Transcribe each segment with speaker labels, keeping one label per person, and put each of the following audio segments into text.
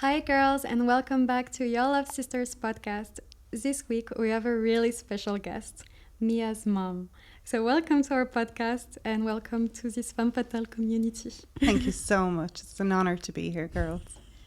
Speaker 1: Hi, girls, and welcome back to Your Love Sisters podcast. This week, we have a really special guest, Mia's mom. So, welcome to our podcast and welcome to this femme fatale community.
Speaker 2: Thank you so much. It's an honor to be here, girls.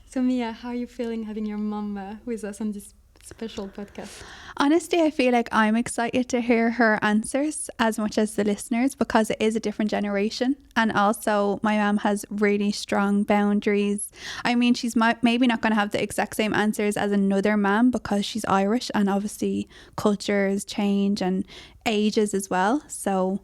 Speaker 1: So, Mia, how are you feeling having your mom with us on this special podcast?
Speaker 3: Honestly, I feel like I'm excited to hear her answers as much as the listeners because it is a different generation. And also, my mom has really strong boundaries. I mean, she's maybe not going to have the exact same answers as another mom because she's Irish and obviously cultures change and ages as well. So,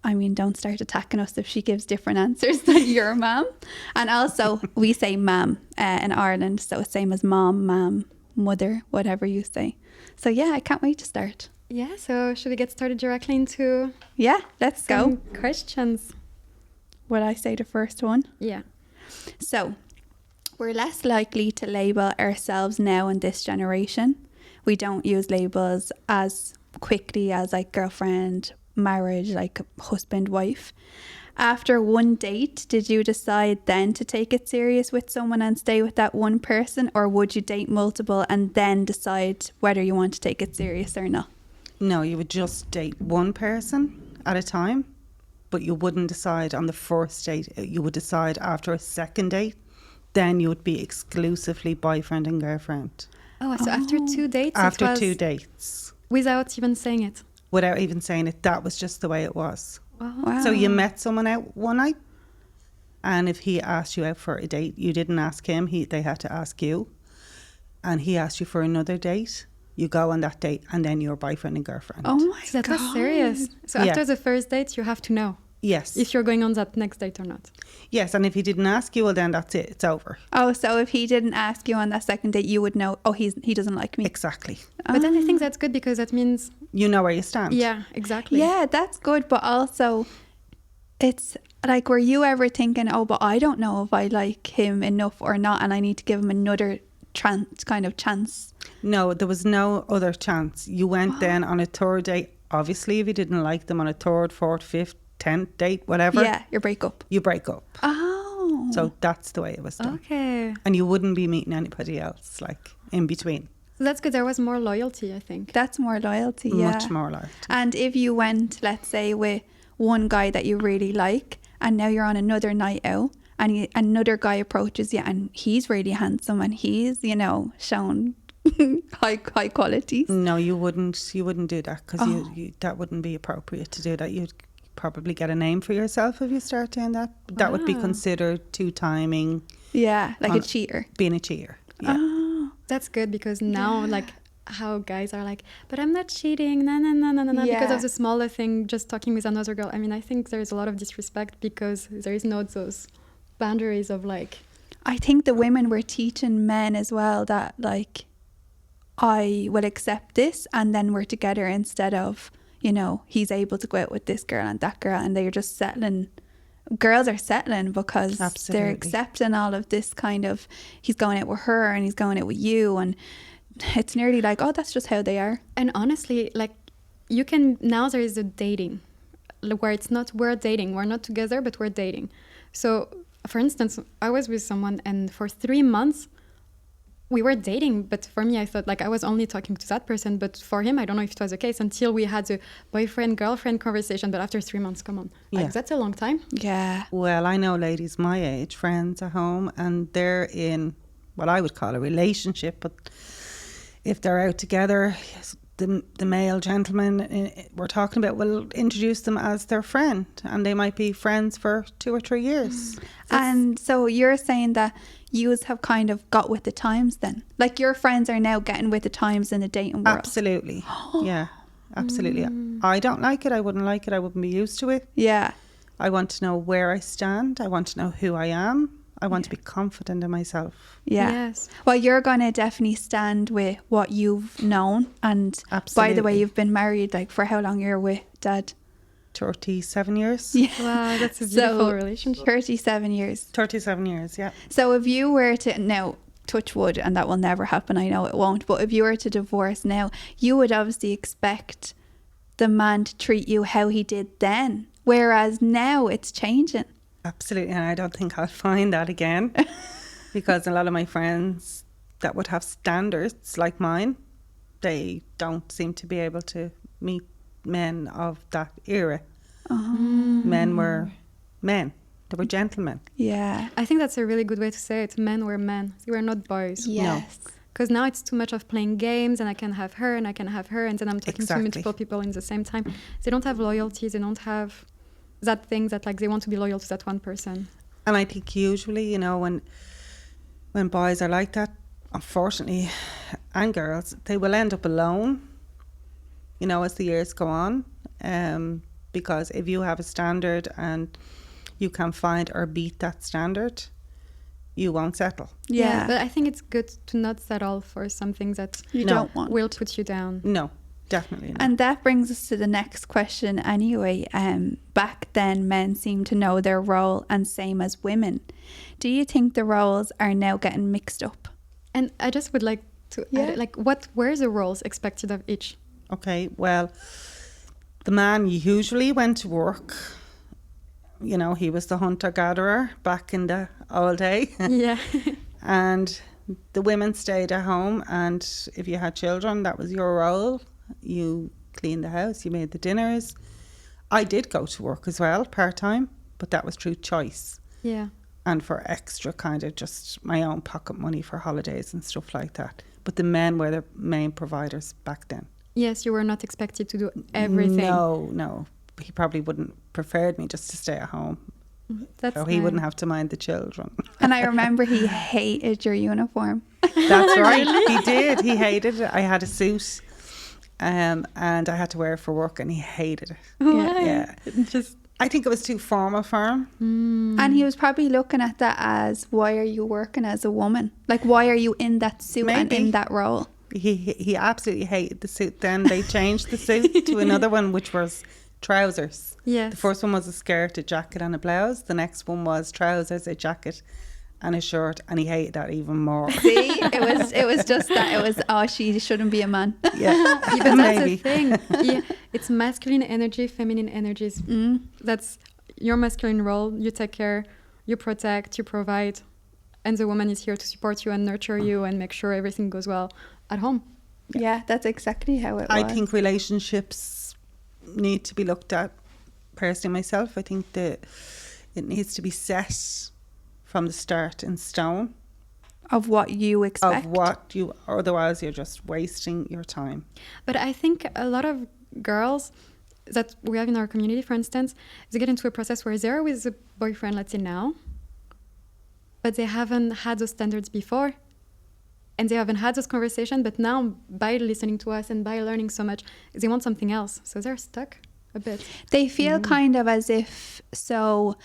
Speaker 3: I mean, don't start attacking us if she gives different answers than your mom. And also, we say ma'am in Ireland. So, it's same as mom, ma'am, mother, whatever you say. So yeah, I can't wait to start.
Speaker 1: Yeah, so should we get started directly into
Speaker 3: let's
Speaker 1: some
Speaker 3: go.
Speaker 1: questions?
Speaker 3: Would I say the first one?
Speaker 1: Yeah.
Speaker 3: So we're less likely to label ourselves now in this generation. We don't use labels as quickly as like girlfriend, marriage, like husband, wife. After one date, did you decide then to take it serious with someone and stay with that one person, or would you date multiple and then decide whether you want to take it serious or not?
Speaker 2: No, you would just date one person at a time, but you wouldn't decide on the first date. You would decide after a second date, then you would be exclusively boyfriend and girlfriend.
Speaker 1: Oh, so after 2 dates?
Speaker 2: After 2 dates.
Speaker 1: Without even saying it?
Speaker 2: Without even saying it, that was just the way it was.
Speaker 1: Wow.
Speaker 2: So you met someone out one night, and if he asked you out for a date, you didn't ask him, they had to ask you. And he asked you for another date, you go on that date, and then you're boyfriend and girlfriend.
Speaker 3: Oh my
Speaker 1: So that
Speaker 3: God.
Speaker 1: was serious. So after the first date, you have to know
Speaker 2: Yes.
Speaker 1: if you're going on that next date or not.
Speaker 2: Yes, and if he didn't ask you, well then that's it, it's over.
Speaker 3: Oh, so if he didn't ask you on that second date, you would know, oh, he doesn't like me.
Speaker 2: Exactly.
Speaker 1: But then I think that's good because that means...
Speaker 2: You know where you stand.
Speaker 1: Yeah, exactly.
Speaker 3: Yeah, that's good. But also, it's like, were you ever thinking, oh, but I don't know if I like him enough or not, and I need to give him another chance?
Speaker 2: No, there was no other chance. You went then on a third date. Obviously, if you didn't like them on a third, fourth, fifth, 10th date, whatever.
Speaker 3: Yeah, your breakup.
Speaker 2: You break up.
Speaker 3: Oh.
Speaker 2: So that's the way it was done.
Speaker 1: Okay.
Speaker 2: And you wouldn't be meeting anybody else, like, in between.
Speaker 1: So that's good. There was more loyalty, I think.
Speaker 3: That's more loyalty, yeah.
Speaker 2: Much more loyalty.
Speaker 3: And if you went, let's say, with one guy that you really like, and now you're on another night out, and another guy approaches you, and he's really handsome, and he's, shown high qualities.
Speaker 2: No, you wouldn't do that because you that wouldn't be appropriate to do that. You'd probably get a name for yourself if you start doing that. That would be considered two-timing.
Speaker 3: Yeah, like a cheater.
Speaker 2: Being a cheater. Yeah.
Speaker 3: Oh.
Speaker 1: That's good because now, like, how guys are like, but I'm not cheating, no, because of the smaller thing, just talking with another girl. I mean, I think there's a lot of disrespect because there is not those boundaries of like...
Speaker 3: I think the women were teaching men as well that, like, I will accept this and then we're together instead of, he's able to go out with this girl and that girl and they're just settling. Girls are settling because
Speaker 2: Absolutely.
Speaker 3: they're accepting all of this kind of, he's going out with her and he's going out with you, and it's nearly like, oh, that's just how they are.
Speaker 1: And honestly, like, you can... Now there is a dating where it's not we're dating, we're not together, but we're dating. So, for instance, I was with someone and for 3 months we were dating, but for me, I thought like I was only talking to that person, but for him, I don't know if it was the case until we had a boyfriend-girlfriend conversation, but after 3 months, come on.
Speaker 2: Yeah.
Speaker 1: Like, that's a long time.
Speaker 3: Yeah.
Speaker 2: Well, I know ladies my age, friends at home, and they're in what I would call a relationship, but if they're out together, the male gentleman we're talking about will introduce them as their friend, and they might be friends for 2 or 3 years.
Speaker 3: And so you're saying that you have kind of got with the times then? Like, your friends are now getting with the times in the dating world?
Speaker 2: Absolutely. Yeah, absolutely. I don't like it. I wouldn't like it. I wouldn't be used to it.
Speaker 3: Yeah.
Speaker 2: I want to know where I stand. I want to know who I am. I want to be confident in myself.
Speaker 3: Yeah.
Speaker 1: Yes.
Speaker 3: Well, you're going to definitely stand with what you've known. And by the way,
Speaker 2: Absolutely.
Speaker 3: you've been married, like, for how long you're with Dad?
Speaker 2: 37 years.
Speaker 3: Yeah.
Speaker 1: Wow, that's a beautiful relationship.
Speaker 3: 37 years.
Speaker 2: 37 years, yeah.
Speaker 3: So if you were to, now, touch wood, and that will never happen, I know it won't, but if you were to divorce now, you would obviously expect the man to treat you how he did then. Whereas now it's changing.
Speaker 2: Absolutely, and I don't think I'll find that again. Because a lot of my friends that would have standards like mine, they don't seem to be able to meet men of that era. Men were men. They were gentlemen.
Speaker 3: Yeah.
Speaker 1: I think that's a really good way to say it. Men were men. They were not boys.
Speaker 3: Yes.
Speaker 1: Because now it's too much of playing games, and I can have her and I can have her, and then I'm talking to multiple people in the same time. They don't have loyalty. They don't have that thing that like they want to be loyal to that one person.
Speaker 2: And I think usually, you know, when boys are like that, unfortunately, and girls, they will end up alone, you know, as the years go on. Because if you have a standard and you can find or beat that standard, you won't settle.
Speaker 3: Yeah.
Speaker 1: But I think it's good to not settle for something that
Speaker 3: You don't want.
Speaker 1: will put you down.
Speaker 2: No, definitely not.
Speaker 3: And that brings us to the next question anyway. Back then, men seemed to know their role, and same as women. Do you think the roles are now getting mixed up?
Speaker 1: And I just would like to add, like, what were the roles expected of each?
Speaker 2: Okay, well, the man usually went to work. You know, he was the hunter-gatherer back in the old day.
Speaker 1: Yeah.
Speaker 2: And the women stayed at home, and if you had children, that was your role. You cleaned the house, you made the dinners. I did go to work as well, part-time, but that was through choice.
Speaker 1: Yeah.
Speaker 2: And for extra kind of just my own pocket money for holidays and stuff like that. But the men were the main providers back then.
Speaker 1: Yes, you were not expected to do everything.
Speaker 2: No. He probably wouldn't preferred me just to stay at home.
Speaker 1: That's
Speaker 2: So he wouldn't have to mind the children.
Speaker 3: And I remember he hated your uniform.
Speaker 2: That's right. He did. He hated it. I had a suit and I had to wear it for work, and he hated it.
Speaker 1: Why?
Speaker 2: Yeah.
Speaker 1: Just
Speaker 2: I think it was too formal for him.
Speaker 3: And he was probably looking at that as, why are you working as a woman? Like, why are you in that suit and
Speaker 2: Maybe.
Speaker 3: in that role?
Speaker 2: He absolutely hated the suit. Then they changed the suit to another one, which was trousers.
Speaker 1: yes.
Speaker 2: The first one was a skirt, a jacket and a blouse. The next one was trousers, a jacket and a shirt, and he hated that even more.
Speaker 3: See, it was just that. It was, oh, she shouldn't be a man.
Speaker 2: Yeah,
Speaker 1: Yeah, but that's
Speaker 2: maybe.
Speaker 1: the thing. Yeah, it's masculine energy, feminine energies. That's your masculine role. You take care, you protect, you provide, and the woman is here to support you and nurture you and make sure everything goes well at home.
Speaker 3: Yeah, that's exactly how it was.
Speaker 2: I think relationships need to be looked at. Personally, myself, I think that it needs to be set from the start in stone
Speaker 3: of what you expect.
Speaker 2: of what you, otherwise you're just wasting your time.
Speaker 1: But I think a lot of girls that we have in our community, for instance, they get into a process where they're with a boyfriend, let's say now, but they haven't had those standards before. And they haven't had those conversations, but now by listening to us and by learning so much, they want something else. So they're stuck a bit.
Speaker 3: They feel kind of as if, so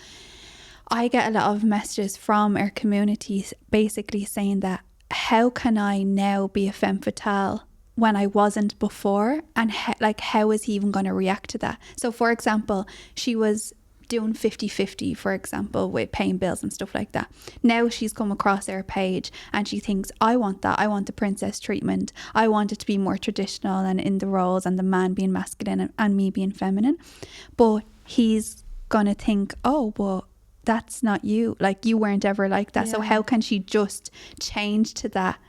Speaker 3: I get a lot of messages from our communities basically saying that, how can I now be a femme fatale when I wasn't before? And how is he even going to react to that? So for example, she was doing 50-50, for example, with paying bills and stuff like that. Now she's come across our page and she thinks, I want that. I want the princess treatment. I want it to be more traditional and in the roles, and the man being masculine and me being feminine. But he's gonna think, oh, well, that's not you. Like, you weren't ever like that. So
Speaker 1: Yeah.
Speaker 3: how can she just change to that?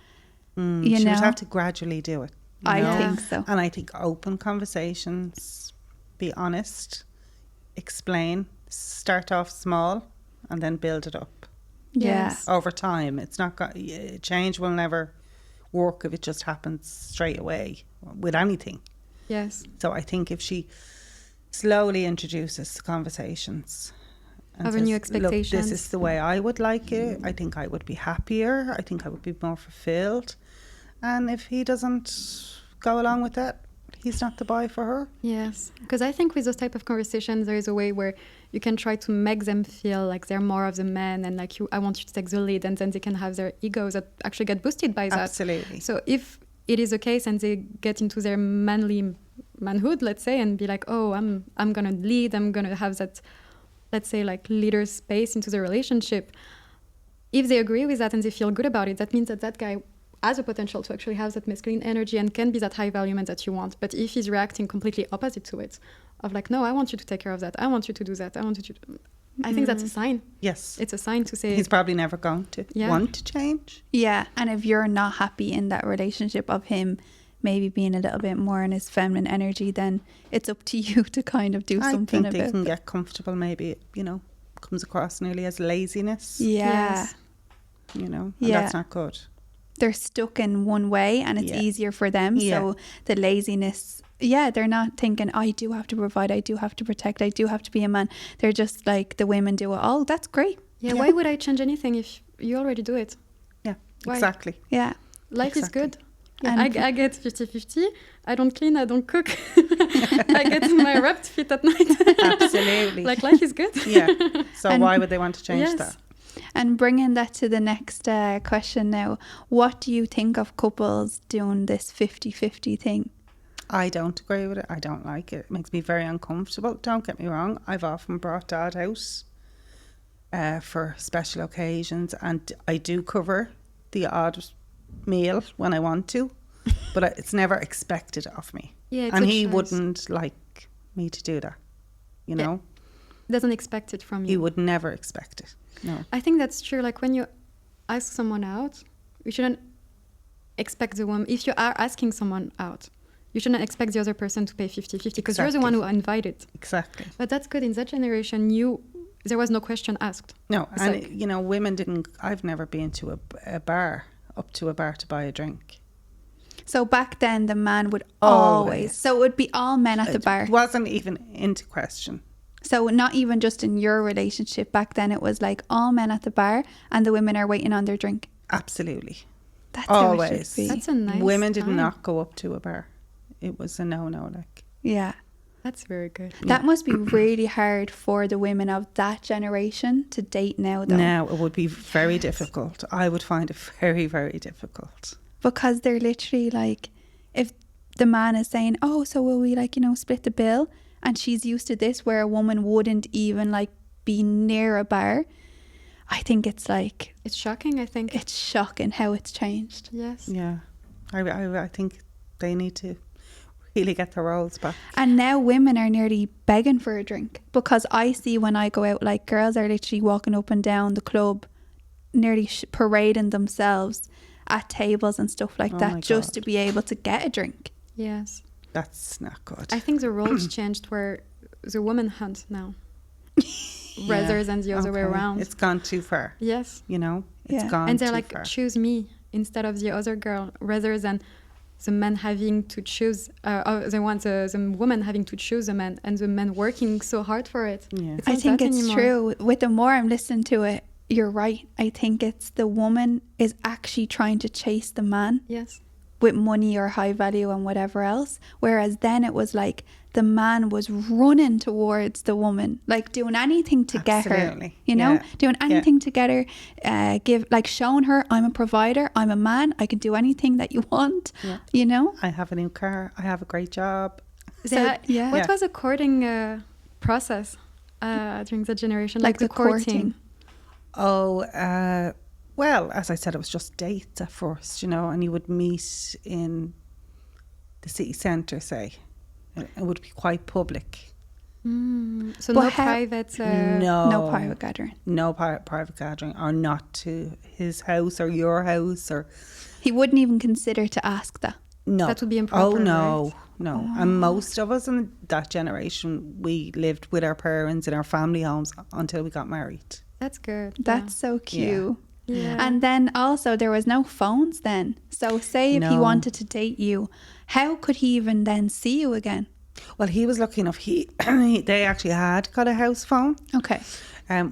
Speaker 2: She would have to gradually do it. you
Speaker 3: I
Speaker 2: know?
Speaker 3: think so.
Speaker 2: And I think open conversations, be honest, explain, start off small and then build it up
Speaker 3: Yeah.
Speaker 1: Yes.
Speaker 2: over time. It's not change will never work if it just happens straight away with anything.
Speaker 1: Yes.
Speaker 2: So I think if she slowly introduces conversations and
Speaker 1: Have a new
Speaker 2: says, look,
Speaker 1: expectations.
Speaker 2: this is the way I would like it, I think I would be happier, I think I would be more fulfilled. And if he doesn't go along with that, he's not the boy for her.
Speaker 1: Yes, because I think with those type of conversations, there is a way where you can try to make them feel like they're more of the man, and like I want you to take the lead, and then they can have their egos that actually get boosted by that.
Speaker 2: Absolutely.
Speaker 1: So if it is the case and they get into their manhood, let's say, and be like, oh, I'm gonna lead, I'm gonna have that, let's say, like leader space into the relationship. If they agree with that and they feel good about it, that means that that guy has a potential to actually have that masculine energy and can be that high value man that you want. But if he's reacting completely opposite to it, of like, no, I want you to take care of that, I want you to do that, I want you to, I think that's a sign.
Speaker 2: Yes.
Speaker 1: It's a sign to say
Speaker 2: He's probably never going to
Speaker 1: Yeah.
Speaker 2: want to change.
Speaker 3: Yeah, and if you're not happy in that relationship of him maybe being a little bit more in his feminine energy, then it's up to you to kind of do
Speaker 2: I
Speaker 3: something
Speaker 2: think they
Speaker 3: about
Speaker 2: can
Speaker 3: it.
Speaker 2: get comfortable. Maybe, comes across nearly as laziness,
Speaker 3: Yeah.
Speaker 1: Yes.
Speaker 2: and
Speaker 3: Yeah.
Speaker 2: that's not good.
Speaker 3: They're stuck in one way and it's
Speaker 2: Yeah.
Speaker 3: easier for them.
Speaker 2: Yeah.
Speaker 3: So the laziness, they're not thinking, I do have to provide, I do have to protect, I do have to be a man. They're just like, the women do it all. That's great.
Speaker 1: Yeah, why would I change anything if you already do it?
Speaker 2: Yeah,
Speaker 1: Why?
Speaker 2: exactly.
Speaker 3: Yeah.
Speaker 1: Life is
Speaker 2: Exactly.
Speaker 1: good.
Speaker 3: And
Speaker 1: I get 50-50. I don't clean, I don't cook. I get my wrapped feet at night.
Speaker 2: Absolutely.
Speaker 1: Like, life is good.
Speaker 2: Yeah. So
Speaker 3: And-
Speaker 2: why would they want to change
Speaker 1: Yes.
Speaker 2: that?
Speaker 3: And bringing that to the next question now, what do you think of couples doing this 50-50 thing?
Speaker 2: I don't agree with it. I don't like it. It makes me very uncomfortable. Don't get me wrong. I've often brought Dad out for special occasions, and I do cover the odd meal when I want to, but it's never expected of me.
Speaker 1: Yeah, it's
Speaker 2: And
Speaker 1: a
Speaker 2: he
Speaker 1: choice.
Speaker 2: wouldn't like me to do that.
Speaker 1: Doesn't expect it from you.
Speaker 2: He would never expect it. No.
Speaker 1: I think that's true. Like, when you ask someone out, you shouldn't expect the woman. If you are asking someone out, you shouldn't expect the other person to pay 50-50 because you're the one who invited.
Speaker 2: Exactly.
Speaker 1: But that's good. In that generation, there was no question asked.
Speaker 2: No,
Speaker 1: It's
Speaker 2: and
Speaker 1: like-
Speaker 2: women didn't. I've never been to a bar, up to a bar to buy a drink.
Speaker 3: So back then, the man would
Speaker 2: Always.
Speaker 3: always. So it would be all men at the bar.
Speaker 2: It wasn't even into question.
Speaker 3: So not even just in your relationship. Back then, it was like all men at the bar and the women are waiting on their drink.
Speaker 2: Absolutely.
Speaker 3: That's how it
Speaker 2: Always.
Speaker 3: should be.
Speaker 1: That's a nice
Speaker 2: Women did
Speaker 1: time.
Speaker 2: not go up to a bar. It was a no-no. Like,
Speaker 3: Yeah.
Speaker 1: That's very good.
Speaker 3: That must be really hard for the women of that generation to date now, though.
Speaker 2: now it would be very difficult. I would find it very, very difficult.
Speaker 3: Because they're literally like, if the man is saying, oh, so will we split the bill? And she's used to this where a woman wouldn't even be near a bar. I think it's
Speaker 1: It's shocking, I think.
Speaker 3: it's shocking how it's changed.
Speaker 1: Yes.
Speaker 2: Yeah, I think they need to really get their roles back.
Speaker 3: And now women are nearly begging for a drink, because I see when I go out, girls are literally walking up and down the club, nearly parading themselves at tables and stuff like
Speaker 2: Oh
Speaker 3: that
Speaker 2: my
Speaker 3: just
Speaker 2: God.
Speaker 3: to be able to get a drink.
Speaker 1: Yes.
Speaker 2: That's not good.
Speaker 1: I think the roles changed where the woman hunt now rather than the other way
Speaker 2: Okay.
Speaker 1: around.
Speaker 2: It's gone too far.
Speaker 1: Yes.
Speaker 2: It's
Speaker 3: Yeah.
Speaker 2: gone
Speaker 1: And they're
Speaker 2: too
Speaker 1: like,
Speaker 2: far.
Speaker 1: choose me instead of the other girl, rather than the man having to choose, the woman having to choose a man, and the man working so hard for it.
Speaker 2: Yeah.
Speaker 1: It's
Speaker 3: I
Speaker 1: not
Speaker 3: think
Speaker 1: that
Speaker 3: it's
Speaker 1: anymore.
Speaker 3: true. With the more I'm listening to it, you're right. I think it's the woman is actually trying to chase the man
Speaker 1: Yes.
Speaker 3: with money or high value and whatever else. Whereas then it was like the man was running towards the woman, doing anything to get her,
Speaker 2: Absolutely.
Speaker 3: doing
Speaker 2: Yeah.
Speaker 3: anything to get her, showing her, I'm a provider, I'm a man, I can do anything that you want,
Speaker 2: Yeah. I have a new car. I have a great job.
Speaker 3: So, yeah.
Speaker 1: What
Speaker 2: Yeah.
Speaker 1: was the courting process during that generation?
Speaker 3: Like
Speaker 1: the
Speaker 3: the courting.
Speaker 2: Oh, well, as I said, it was just dates at first, and you would meet in the city centre, say. It would be quite public.
Speaker 1: So
Speaker 3: But
Speaker 1: no
Speaker 3: how-
Speaker 1: private.
Speaker 3: No private gathering.
Speaker 2: No private gathering, or not to his house or your house, or
Speaker 3: He wouldn't even consider to ask that.
Speaker 2: no.
Speaker 1: That would be improper,
Speaker 2: Oh no,
Speaker 1: right?
Speaker 2: no. And most of us in that generation, we lived with our parents in our family homes until we got married.
Speaker 1: That's good.
Speaker 3: That's so cute.
Speaker 1: Yeah.
Speaker 3: And then also there was no phones then. So say if he
Speaker 2: No.
Speaker 3: wanted to date you, how could he even then see you again?
Speaker 2: Well, he was lucky enough. They actually had got a house phone.
Speaker 3: Okay.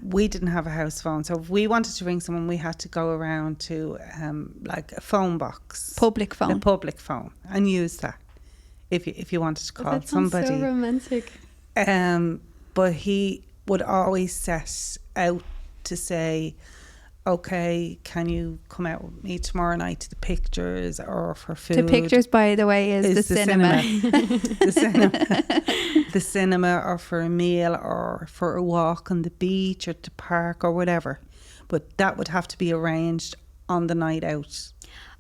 Speaker 2: We didn't have a house phone, so if we wanted to ring someone, we had to go around to a phone box,
Speaker 3: Public
Speaker 2: a
Speaker 3: phone.
Speaker 2: public phone, and use that if you wanted to
Speaker 1: Oh,
Speaker 2: call
Speaker 1: that sounds
Speaker 2: somebody.
Speaker 1: so romantic.
Speaker 2: But he would always set out to say, okay, can you come out with me tomorrow night to the pictures or for food?
Speaker 3: The pictures, by the way, is the cinema.
Speaker 2: the cinema. The cinema, or for a meal, or for a walk on the beach, or to park, or whatever. But that would have to be arranged on the night out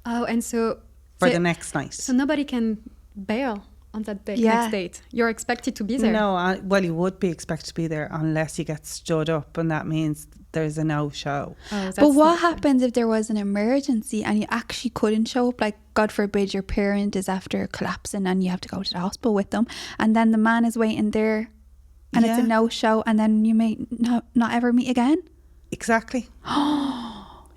Speaker 1: Oh, and so
Speaker 2: for the next night.
Speaker 1: so nobody can bail on that day,
Speaker 3: Yeah.
Speaker 1: next date. You're expected to be there.
Speaker 2: No, well, you would be expected to be there unless you get stood up, and that means there's a no-show.
Speaker 1: Oh, that's
Speaker 3: But what
Speaker 1: not good.
Speaker 3: happens if there was an emergency and you actually couldn't show up? Like, God forbid, your parent is after collapsing and you have to go to the hospital with them, and then the man is waiting there, and it's a
Speaker 2: Yeah.
Speaker 3: no-show, and then you may not ever meet again.
Speaker 2: Exactly.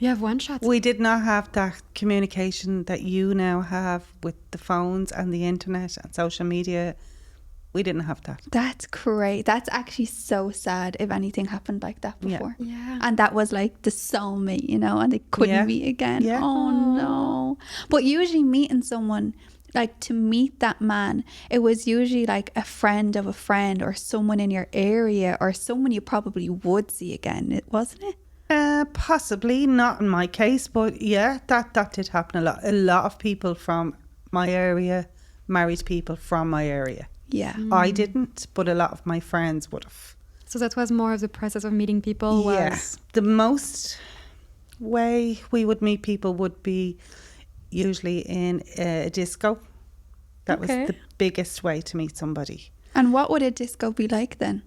Speaker 1: You have one shot.
Speaker 2: We did not have that communication that you now have with the phones and the internet and social media. We didn't have that.
Speaker 3: That's great. That's actually so sad if anything happened like that
Speaker 2: Yeah.
Speaker 3: before.
Speaker 1: Yeah.
Speaker 3: And that was like the soulmate, you know, and they couldn't
Speaker 2: Yeah.
Speaker 3: meet again.
Speaker 2: Yeah.
Speaker 3: Oh no. But usually meeting someone, like to meet that man, it was usually like a friend of a friend or someone in your area or someone you probably would see again, wasn't it?
Speaker 2: Possibly not in my case, but yeah, that did happen a lot. A lot of people from my area married people from my area.
Speaker 3: Yeah.
Speaker 2: I didn't, but a lot of my friends would have.
Speaker 1: So that was more of the process of meeting people.
Speaker 2: Yeah. The most way we would meet people would be usually in a disco. That
Speaker 1: Okay.
Speaker 2: was the biggest way to meet somebody.
Speaker 3: And what would a disco be like then?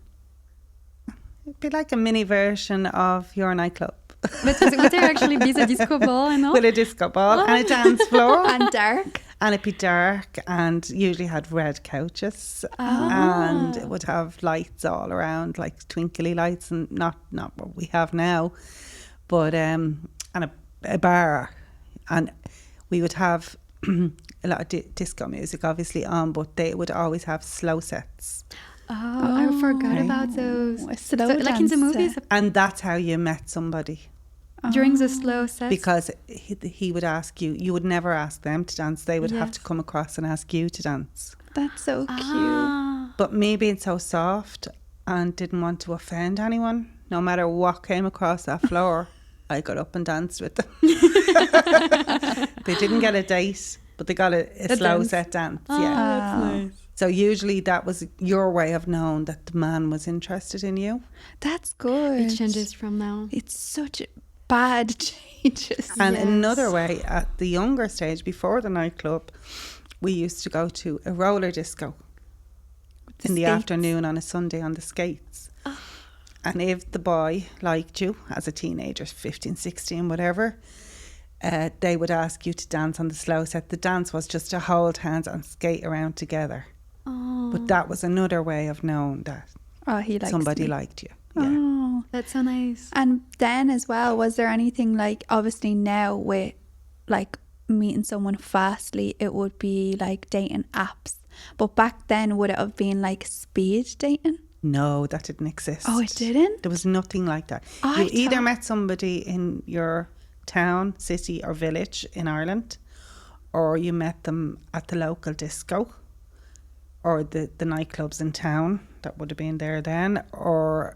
Speaker 2: It'd be like a mini version of your nightclub.
Speaker 1: But would there actually be the disco ball and all?
Speaker 2: With a disco ball and a dance floor.
Speaker 3: And dark?
Speaker 2: And it'd be dark and usually had red couches.
Speaker 1: Ah.
Speaker 2: And it would have lights all around, like twinkly lights, and not what we have now, but and a bar. And we would have a lot of disco music obviously on, but they would always have slow sets.
Speaker 1: Oh, I forgot about those.
Speaker 3: A slow
Speaker 1: So, like in the
Speaker 3: dance
Speaker 1: movies,
Speaker 3: set.
Speaker 2: And that's how you met somebody.
Speaker 1: during the slow set.
Speaker 2: Because he would ask you, you would never ask them to dance. They would have
Speaker 1: Yes.
Speaker 2: to come across and ask you to dance.
Speaker 3: That's so cute.
Speaker 1: Ah.
Speaker 2: But me being so soft and didn't want to offend anyone, no matter what came across that floor, I got up and danced with them. They didn't get a date, but they got a slow
Speaker 1: dance.
Speaker 2: set dance.
Speaker 1: Oh,
Speaker 2: Yeah.
Speaker 1: that's
Speaker 3: Wow.
Speaker 1: nice.
Speaker 2: So usually that was your way of knowing that the man was interested in you.
Speaker 3: That's good.
Speaker 1: It changes from now.
Speaker 3: It's such bad changes.
Speaker 2: And
Speaker 1: Yes.
Speaker 2: another way, at the younger stage, before the nightclub, we used to go to a roller disco in the
Speaker 3: skates.
Speaker 2: afternoon on a Sunday on the skates. And if the boy liked you as a teenager, 15, 16, whatever, they would ask you to dance on the slow set. The dance was just to hold hands and skate around together.
Speaker 1: Oh,
Speaker 2: But that was another way of knowing that
Speaker 3: Oh, he likes
Speaker 2: somebody
Speaker 3: me.
Speaker 2: liked you. Yeah.
Speaker 3: Oh.
Speaker 1: that's so nice.
Speaker 3: And then as well, was there anything like, obviously now with like meeting someone fastly, it would be like dating apps. But back then, would it have been like speed dating?
Speaker 2: No, that didn't exist.
Speaker 3: Oh, it didn't?
Speaker 2: There was nothing like that.
Speaker 3: I
Speaker 2: You either
Speaker 3: thought-
Speaker 2: met somebody in your town, city or village in Ireland, or you met them at the local disco or the nightclubs in town that would have been there then, or,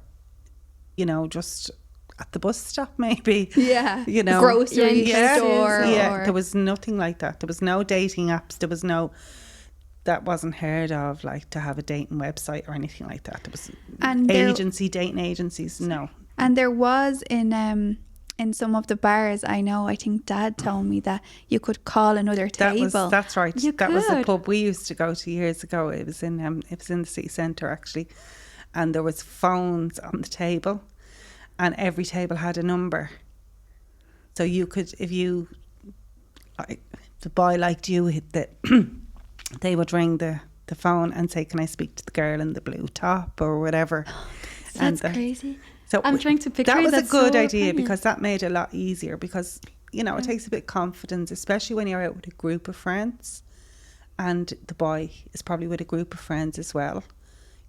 Speaker 2: you know, just at the bus stop maybe.
Speaker 3: Yeah.
Speaker 2: You know,
Speaker 3: Grocery
Speaker 1: Yeah,
Speaker 3: store.
Speaker 2: Yeah,
Speaker 3: or-
Speaker 2: there was nothing like that. There was no dating apps. There was no, that wasn't heard of, like to have a dating website or anything like that. There was
Speaker 3: And there-
Speaker 2: dating agencies, no.
Speaker 3: And there was in some of the bars, I know, I think Dad told me that you could call another table.
Speaker 2: That's right.
Speaker 1: You
Speaker 2: That was the
Speaker 1: could.
Speaker 2: pub we used to go to years ago. It was in the city centre actually, and there was phones on the table, and every table had a number. So you could, if you, like, the boy liked you, they would ring the phone and say, "Can I speak to the girl in the blue top or whatever?"
Speaker 1: That's
Speaker 2: And,
Speaker 1: crazy.
Speaker 2: So
Speaker 1: I'm trying to picture
Speaker 2: that
Speaker 1: it.
Speaker 2: was a
Speaker 1: That's
Speaker 2: good
Speaker 1: so
Speaker 2: idea
Speaker 1: funny.
Speaker 2: because that made it a lot easier because, you know, it takes a bit of confidence, especially when you're out with a group of friends and the boy is probably with a group of friends as well.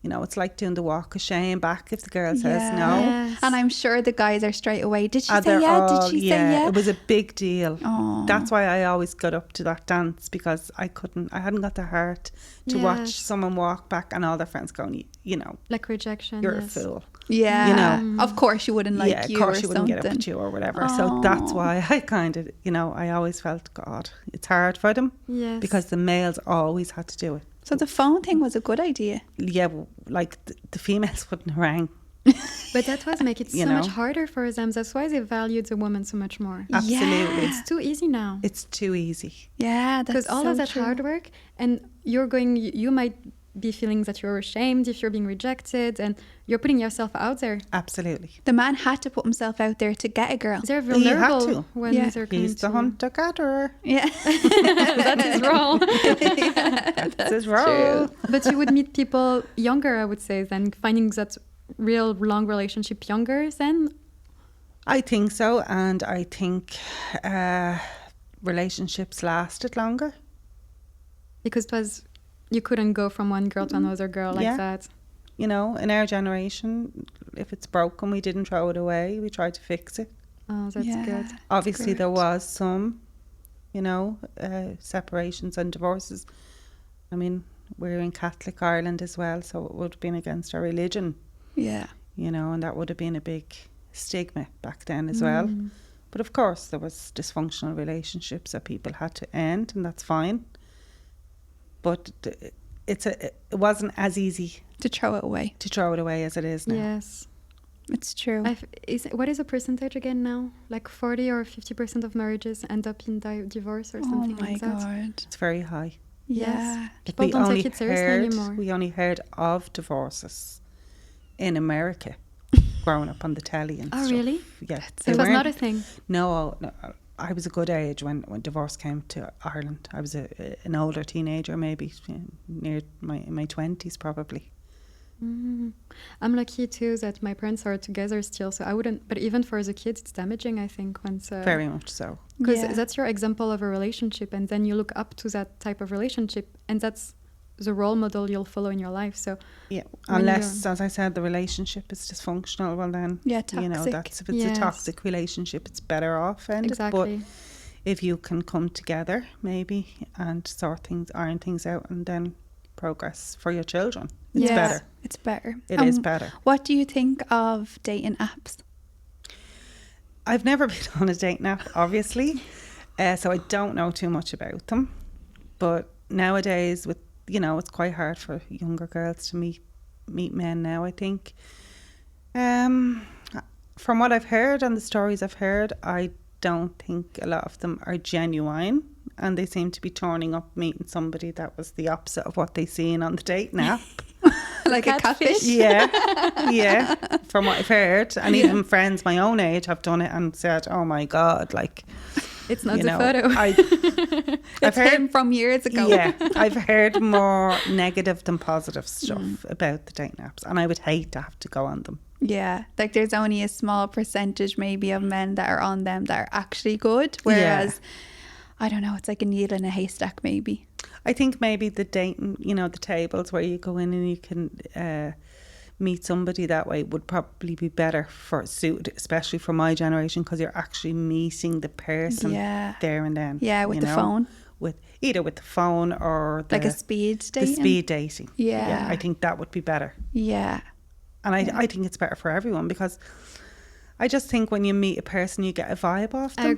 Speaker 2: You know, it's like doing the walk of shame back if the girl says no.
Speaker 1: Yes.
Speaker 3: And I'm sure the guys are straight away. Did she
Speaker 2: And
Speaker 3: say
Speaker 2: they're
Speaker 3: yeah?
Speaker 2: all-
Speaker 3: Did she say yeah?
Speaker 2: It was a big deal.
Speaker 3: Oh.
Speaker 2: That's why I always got up to that dance because I hadn't got the heart to watch
Speaker 1: Yes.
Speaker 2: someone walk back and all their friends going, you know,
Speaker 1: Like rejection.
Speaker 2: you're
Speaker 1: yes.
Speaker 2: a fool.
Speaker 3: Yeah.
Speaker 2: You know.
Speaker 3: Of course she wouldn't like
Speaker 2: yeah,
Speaker 3: you
Speaker 2: of course
Speaker 3: or
Speaker 2: she wouldn't
Speaker 3: something.
Speaker 2: get up at you or whatever. So that's why I kind of, you know, I always felt, God, it's hard for them
Speaker 1: Yes.
Speaker 2: because the males always had to do it.
Speaker 3: So the phone thing was a good idea.
Speaker 2: Yeah, like the females wouldn't have rang
Speaker 1: But that was make it
Speaker 2: You
Speaker 1: so much
Speaker 2: know?
Speaker 1: harder for them. That's why they valued the woman so much more.
Speaker 2: Absolutely.
Speaker 3: Yeah.
Speaker 1: It's too easy now.
Speaker 2: It's too easy.
Speaker 3: Yeah, that's
Speaker 1: Because all
Speaker 3: so
Speaker 1: of that
Speaker 3: true.
Speaker 1: hard work, and you might be feeling that you're ashamed if you're being rejected, and you're putting yourself out there.
Speaker 2: Absolutely.
Speaker 3: The man had to put himself out there to get a girl.
Speaker 1: They're
Speaker 2: He had
Speaker 1: vulnerable
Speaker 2: to.
Speaker 1: when
Speaker 3: Yeah.
Speaker 1: they're coming
Speaker 2: He's the
Speaker 1: to you.
Speaker 2: hunter-gatherer.
Speaker 3: Yeah.
Speaker 1: That is wrong.
Speaker 2: That's his role.
Speaker 1: But you would meet people younger, I would say, than finding that real long relationship younger than.
Speaker 2: I think so, and I think relationships lasted longer.
Speaker 1: Because it was, you couldn't go from one girl to another girl like
Speaker 2: Yeah.
Speaker 1: that.
Speaker 2: You know, in our generation, if it's broken, we didn't throw it away. We tried to fix it.
Speaker 1: Oh, that's
Speaker 3: Yeah.
Speaker 1: good.
Speaker 2: Obviously, there
Speaker 3: Great.
Speaker 2: was some, you know, separations and divorces. I mean, we're in Catholic Ireland as well, so it would have been against our religion,
Speaker 3: Yeah.
Speaker 2: you know, and that would have been a big stigma back then as well. But of course, there was dysfunctional relationships that people had to end, and that's fine. But it wasn't as easy
Speaker 3: To throw it away.
Speaker 2: to throw it away as it is now.
Speaker 1: Yes.
Speaker 3: It's true.
Speaker 1: What is the percentage again now? Like 40 or 50% of marriages end up in divorce or
Speaker 3: Oh
Speaker 1: something
Speaker 3: my
Speaker 1: like that.
Speaker 3: God.
Speaker 2: It's very high.
Speaker 3: Yeah.
Speaker 1: People don't take it seriously anymore.
Speaker 2: We only heard of divorces in America growing up on the telly and
Speaker 1: Oh,
Speaker 2: stuff.
Speaker 1: really?
Speaker 2: Yeah.
Speaker 1: So it was not a thing.
Speaker 2: No, I was a good age when divorce came to Ireland. I was an older teenager, maybe near my 20s probably.
Speaker 1: I'm lucky too that my parents are together still, so I wouldn't. But even for the kids, it's damaging, I think, once.
Speaker 2: Very much so.
Speaker 1: Because
Speaker 3: Yeah.
Speaker 1: that's your example of a relationship, and then you look up to that type of relationship, and that's the role model you'll follow in your life. So
Speaker 2: Yeah,
Speaker 1: When
Speaker 2: unless, as I said, the relationship is dysfunctional, well then,
Speaker 3: Yeah,
Speaker 2: you know,
Speaker 3: toxic.
Speaker 2: that's if it's
Speaker 1: Yes.
Speaker 2: a toxic relationship, it's better off ended.
Speaker 1: exactly.
Speaker 2: But if you can come together, maybe, and iron things out, and then progress for your children, it's
Speaker 1: Yes.
Speaker 2: better.
Speaker 3: It's better.
Speaker 2: It is better.
Speaker 3: What do you think of dating apps?
Speaker 2: I've never been on a dating app, obviously, so I don't know too much about them. But nowadays, with it's quite hard for younger girls to meet men now, I think. From what I've heard and the stories I've heard, I don't think a lot of them are genuine, and they seem to be turning up meeting somebody that was the opposite of what they seen on the dating app.
Speaker 3: Like a catfish?
Speaker 2: Yeah, from what I've heard. And even friends my own age have done it and said, oh my God, like,
Speaker 1: It's not
Speaker 2: you
Speaker 1: the
Speaker 2: know,
Speaker 1: photo.
Speaker 2: I've
Speaker 3: It's him from years ago.
Speaker 2: Yeah, I've heard more negative than positive stuff about the dating apps, and I would hate to have to go on them.
Speaker 3: Yeah, like there's only a small percentage maybe of men that are on them that are actually good, whereas I don't know, it's like a needle in a haystack maybe.
Speaker 2: I think maybe the dating, the tables where you go in and you can meet somebody that way would probably be better for suited, especially for my generation, because you're actually meeting the person there and then.
Speaker 3: Yeah, with the phone.
Speaker 2: Either with the phone or
Speaker 3: Like a speed dating.
Speaker 2: The speed dating.
Speaker 3: Yeah.
Speaker 2: I think that would be better.
Speaker 3: Yeah.
Speaker 2: And I think it's better for everyone, because I just think when you meet a person, you get a vibe off them.
Speaker 1: I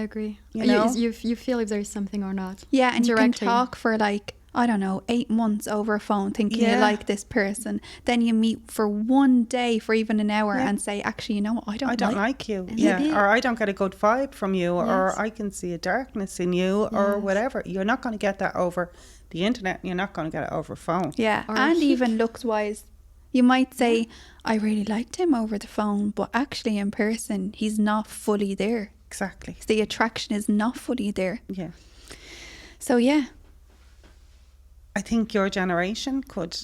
Speaker 1: agree.
Speaker 2: You know?
Speaker 1: You feel if there is something or not.
Speaker 3: Yeah, and you can
Speaker 1: Directly.
Speaker 3: talk for like, I don't know, 8 months over a phone thinking you like this person. Then you meet for one day for even an hour and say, actually, you know what, I don't
Speaker 2: like you.
Speaker 1: Maybe-
Speaker 2: Or I don't get a good vibe from you, or
Speaker 1: Yes.
Speaker 2: I can see a darkness in you, or whatever. You're not going to get that over the internet, and you're not going to get it over phone.
Speaker 3: Yeah,
Speaker 1: Or
Speaker 3: and
Speaker 1: he-
Speaker 3: even looks wise. You might say, I really liked him over the phone, but actually in person, he's not fully there.
Speaker 2: Exactly.
Speaker 3: The attraction is not fully there.
Speaker 2: Yeah.
Speaker 3: So yeah,
Speaker 2: I think your generation could